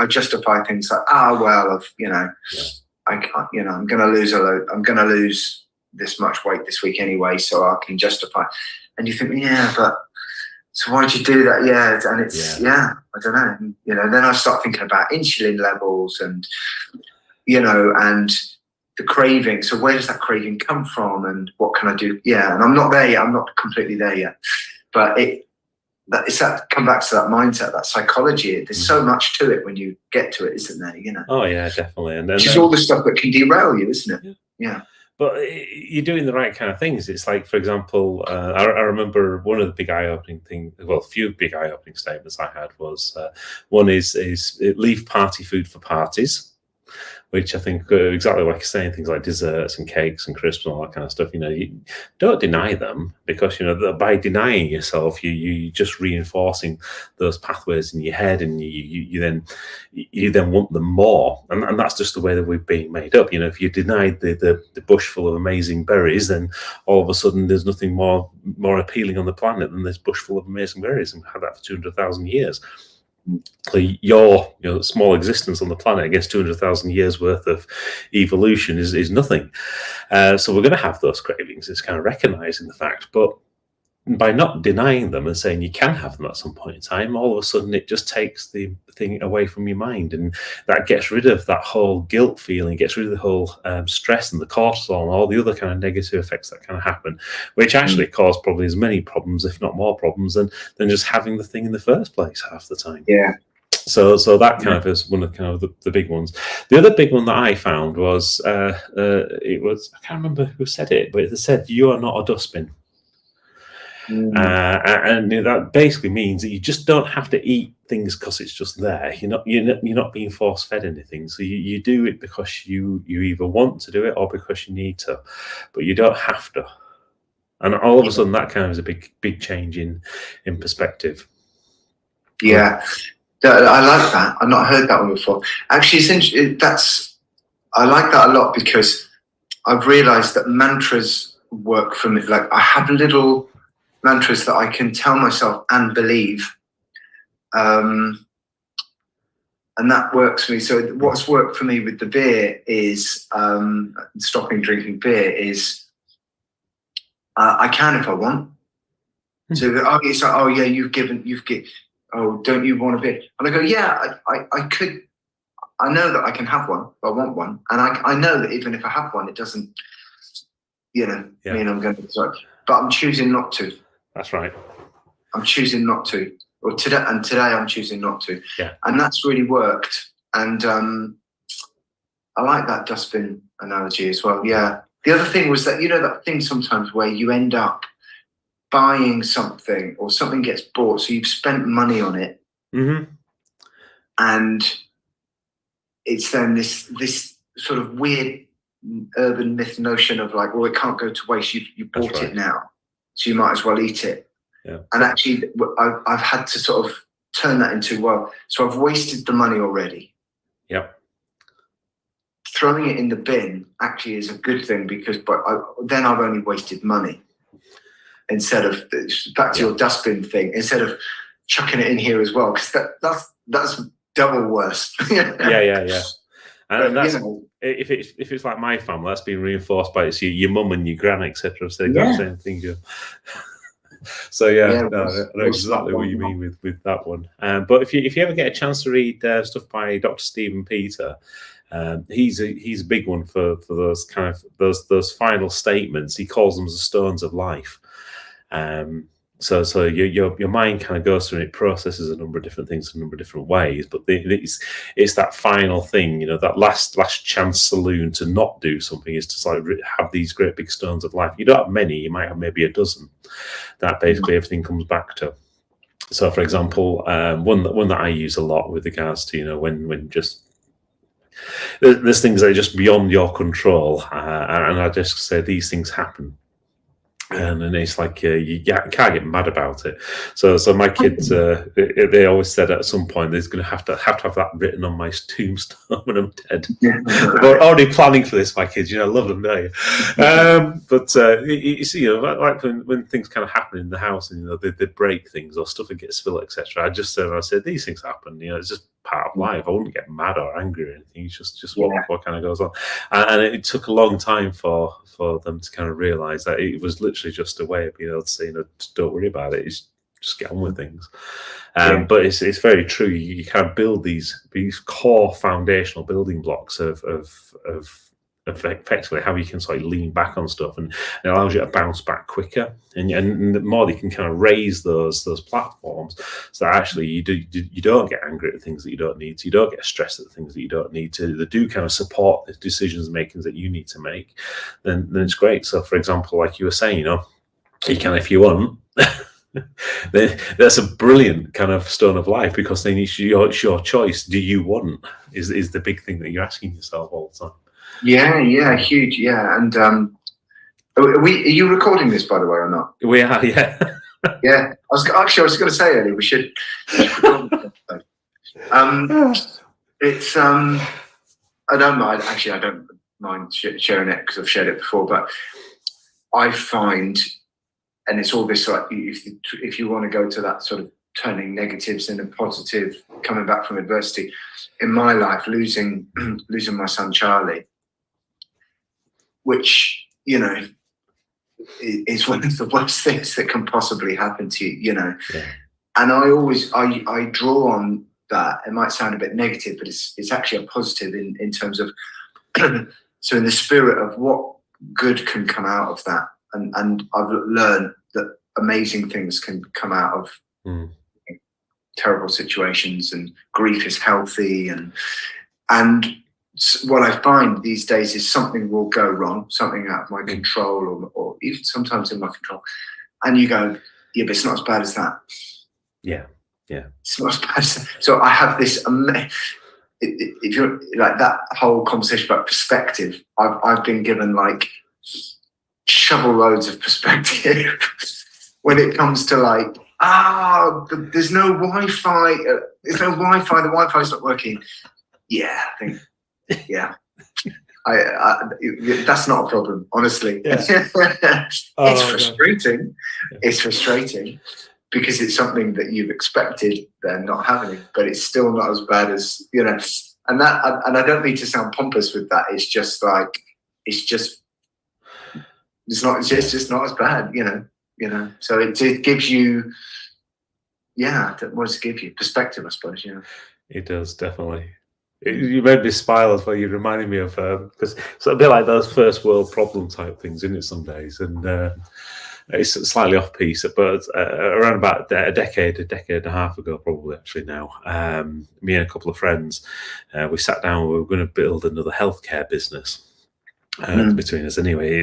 justify things like, I can't, you know, I'm going to lose this much weight this week anyway, so I can justify. And you think, yeah, but so why'd you do that? Yeah, and it's I don't know. You know, then I start thinking about insulin levels and, you know, and the craving. So where does that craving come from, and what can I do? Yeah, and I'm not there yet. I'm not completely there yet, but come back to that mindset, that psychology. There's so much to it when you get to it, isn't there? You know. Oh yeah, definitely. And then which is all the stuff that can derail you, isn't it? Yeah. But you're doing the right kind of things. It's like, for example, I remember one of the big eye-opening things. Well, a few big eye-opening statements I had was one is leave party food for parties, which I think exactly like you're saying, things like desserts and cakes and crisps and all that kind of stuff. You know, you don't deny them, because, you know, by denying yourself, you just reinforcing those pathways in your head, and you then want them more, and that's just the way that we've been made up. You know, if you denied the bush full of amazing berries, then all of a sudden there's nothing more appealing on the planet than this bush full of amazing berries, and we've had that for 200,000 years. So your small existence on the planet against 200,000 years worth of evolution is nothing. So we're going to have those cravings. It's kind of recognizing the fact, but by not denying them and saying you can have them at some point in time, all of a sudden it just takes the thing away from your mind, and that gets rid of that whole guilt feeling, gets rid of the whole stress and the cortisol and all the other kind of negative effects that kind of happen, which actually cause probably as many problems, if not more problems, than just having the thing in the first place half the time. Yeah. So that kind of is one of kind of the big ones. The other big one that I found was I can't remember who said it, but it said, "You are not a dustbin." And that basically means that you just don't have to eat things because it's just there. You're not being force fed anything. So you do it because you either want to do it or because you need to, but you don't have to. And all of a sudden, that kind of is a big change in perspective. Yeah, I like that. I've not heard that one before. Actually, I like that a lot, because I've realised that mantras work for me. Like, I have little mantras that I can tell myself and believe, and that works for me. So what's worked for me with the beer is stopping drinking beer is I can if I want. So it's like, oh yeah, you've given, oh, don't you want a beer? And I go, yeah, I could. I know that I can have one if I want one, and I know that even if I have one, it doesn't, mean I'm going to. Sorry, but I'm choosing not to. That's right. I'm choosing not to. Or today I'm choosing not to. Yeah. And that's really worked. And I like that dustbin analogy as well. Yeah. The other thing was that, that thing sometimes where you end up buying something, or something gets bought, so you've spent money on it. Mm-hmm. And it's then this sort of weird urban myth notion of like, well, it can't go to waste. You bought it now, so you might as well eat it. Yeah. And actually, I've had to sort of turn that into, well, so I've wasted the money already. Yep. Throwing it in the bin actually is a good thing, because then I've only wasted money. Instead of, back to your dustbin thing, instead of chucking it in here as well, because that's double worse. Yeah. And but, if it's like my family, that's been reinforced by your mum and your gran, etc. So the same thing. So I know exactly what you mean with that one. But if you ever get a chance to read stuff by Dr. Stephen Peter, he's a big one for those kind of those final statements. He calls them the stones of life. So your mind kind of goes through and it processes a number of different things in a number of different ways, but it's that final thing, that last chance saloon to not do something is to like have these great big stones of life. You don't have many, you might have maybe a dozen that basically everything comes back to. So, for example, one that I use a lot with regards to when just there's things that are just beyond your control, and I just say these things happen. And then it's like you can't get mad about it. So my kids, they always said at some point there's going to have that written on my tombstone when I'm dead. They're already planning for this, my kids. I love them, don't you? But you see, like when things kind of happen in the house, and they break things or stuff and get spilled, etc. I said these things happen. It's just part of life. I wouldn't get mad or angry or anything. It's just what kind of goes on. And it took a long time for them to kind of realize that it was literally just a way of being able to say, don't worry about it. It's just get on with things. But it's very true. You kind of build these core foundational building blocks of effectively how you can sort of lean back on stuff, and it allows you to bounce back quicker. And the more you can kind of raise those platforms, so actually you don't get angry at things that you don't need to, you don't get stressed at the things that you don't need to, they do kind of support the decisions making that you need to make, then it's great. So for example, like you were saying, you can, if you want, that's a brilliant kind of stone of life, because then it's your choice. Do you want is the big thing that you're asking yourself all the time. Yeah, huge. Yeah, and are you recording this, by the way, or not? We are, yeah. Yeah, I was going to say earlier we should record this. It's I don't mind. Actually, I don't mind sharing it because I've shared it before. But I find, and it's all this like if you want to go to that sort of turning negatives into positive, coming back from adversity. In my life, losing my son Charlie, which is one of the worst things that can possibly happen to you. Yeah. And I draw on that. It might sound a bit negative, but it's actually a positive in terms of so in the spirit of what good can come out of that, and I've learned that amazing things can come out of terrible situations, and grief is healthy, and what I find these days is something will go wrong, something out of my control, or even sometimes in my control, and you go, yeah, but it's not as bad as that. Yeah. It's not as bad as that. So I have this if you're like that whole conversation about perspective, I've been given like shovel loads of perspective when it comes to like, there's no Wi-Fi. There's no Wi-Fi. The Wi-Fi's not working. Yeah, I think. Yeah, that's not a problem, honestly. Yeah. It's frustrating. Yeah. It's frustrating because it's something that you've expected they're not having, but it's still not as bad as And I don't mean to sound pompous with that. It's just like it's just not as bad, So it gives you, what does it give you? Perspective, I suppose. It does, definitely. You made me smile as well. You reminded me of because it's a bit like those first world problem type things, isn't it? Some days, and it's slightly off piece, but around about a decade and a half ago, probably actually now, me and a couple of friends, we sat down. We were going to build another healthcare business. Between us anyway.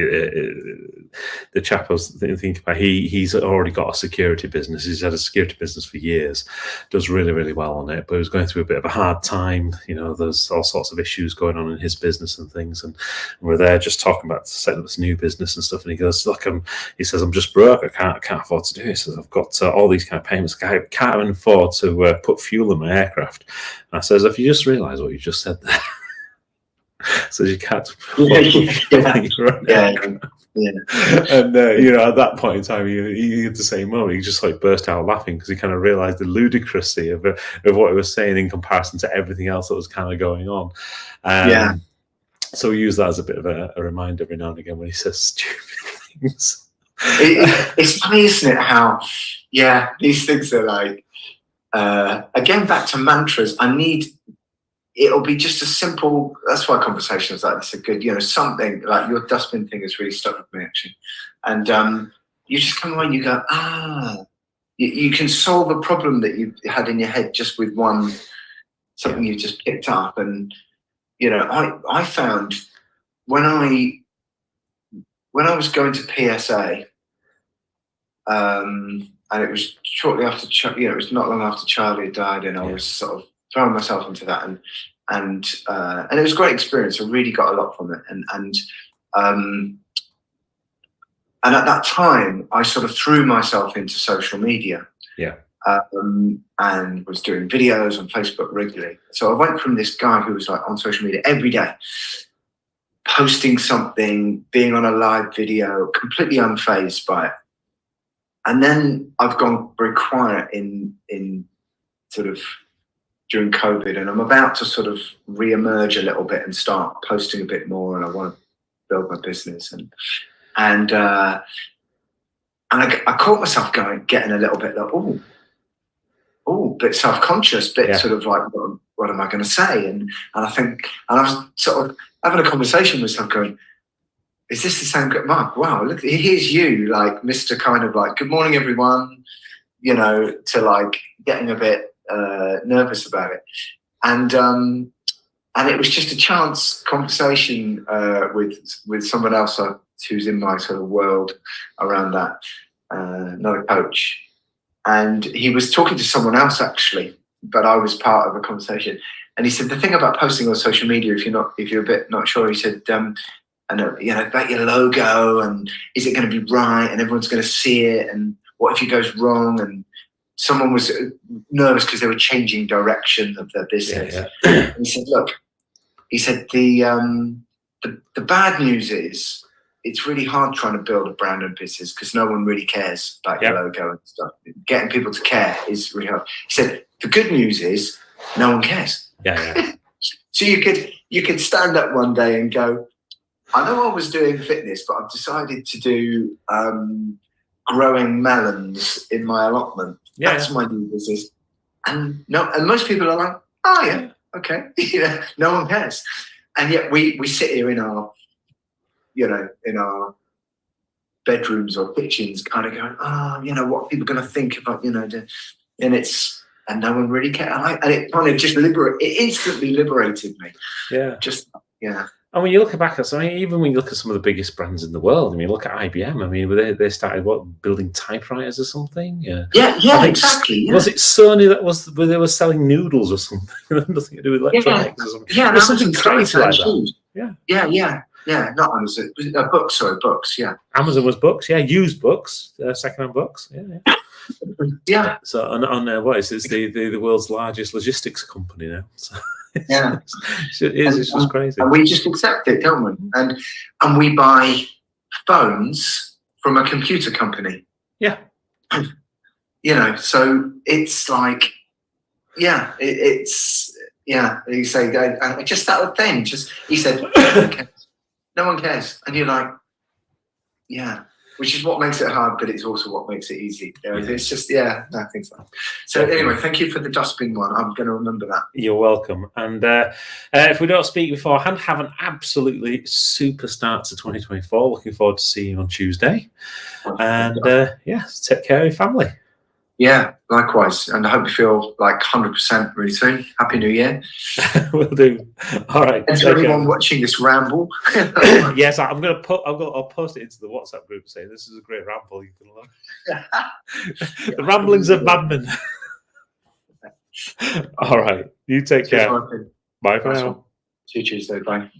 The chap I was thinking about, he's already got a security business. He's had a security business for years, does really, really well on it, but he was going through a bit of a hard time. There's all sorts of issues going on in his business and things, and we're there just talking about setting up this new business and stuff, and he goes, look, he says, I'm just broke, I can't afford to do it. He says, I've got all these kind of payments, I can't even afford to put fuel in my aircraft. And I says, if you just realise what you just said there, so you can't. And at that point in time, he had the same moment. He just like burst out laughing because he kind of realised the ludicrousy of what he was saying in comparison to everything else that was kind of going on. So we use that as a bit of a reminder every now and again when he says stupid things. It's funny, isn't it? How these things are like again back to mantras. It'll be just a simple. That's why conversations like this are good. Something like your dustbin thing has really stuck with me actually, and you just come away and you go, you can solve a problem that you had in your head just with something you just picked up. And you know, I found when I was going to PSA, and it was shortly after, it was not long after Charlie had died, and I was sort of throwing myself into that, and it was a great experience. I really got a lot from it, and at that time, I sort of threw myself into social media. Yeah. And was doing videos on Facebook regularly. So I went from this guy who was like on social media every day, posting something, being on a live video, completely unfazed by it. And then I've gone very quiet in sort of during COVID, and I'm about to sort of re-emerge a little bit and start posting a bit more, and I want to build my business. And I caught myself getting a little bit like, bit self-conscious, bit sort of like, what am I going to say? And I was sort of having a conversation with myself going, is this the same guy? Mark, wow, look, here's you, like Mr. kind of like, good morning, everyone, you know, to like getting a bit nervous about it. And it was just a chance conversation with someone else who's in my sort of world around that, another coach. And he was talking to someone else actually, but I was part of a conversation. And he said, the thing about posting on social media, if you're a bit not sure, he said, about your logo, and is it going to be right, and everyone's going to see it, and what if it goes wrong? And someone was nervous because they were changing direction of their business. And he said, look, the bad news is, it's really hard trying to build a brand and business because no one really cares about your logo and stuff. Getting people to care is really hard. He said, the good news is no one cares. So you could stand up one day and go, I know I was doing fitness, but I've decided to do growing melons in my allotment. That's my new business. And most people are like, oh yeah, okay. No one cares. And yet we sit here in our bedrooms or kitchens kind of going, what are people going to think about, and no one really cares. And it kind of just instantly liberated me. And when you look back at even when you look at some of the biggest brands in the world, I mean, look at IBM. I mean, they started building typewriters or something. Exactly. Was it Sony where they were selling noodles or something? Nothing to do with electronics or something. Yeah, it was something crazy like that. Not Amazon. Books. Yeah. Amazon was books. Yeah, used books, secondhand books. Yeah. So what is it? It's the world's largest logistics company now. So. It's just crazy. And we just accept it, don't we? And we buy phones from a computer company. Yeah. So it's like, it's you say, just that thing, he said, no one cares. And you're like, which is what makes it hard, but it's also what makes it easy. It's just, I think so. So anyway, thank you for the dustbin one. I'm going to remember that. You're welcome. And if we don't speak beforehand, have an absolutely super start to 2024. Looking forward to seeing you on Tuesday. And take care of your family. Yeah, likewise. And I hope you feel like 100% really soon. Happy New Year. Will do. All right. And to everyone watching this ramble. Yes, I'll post it into the WhatsApp group saying this is a great ramble. You can love. The ramblings of madmen. All right. You take care. Bye for now. See you Tuesday. Bye.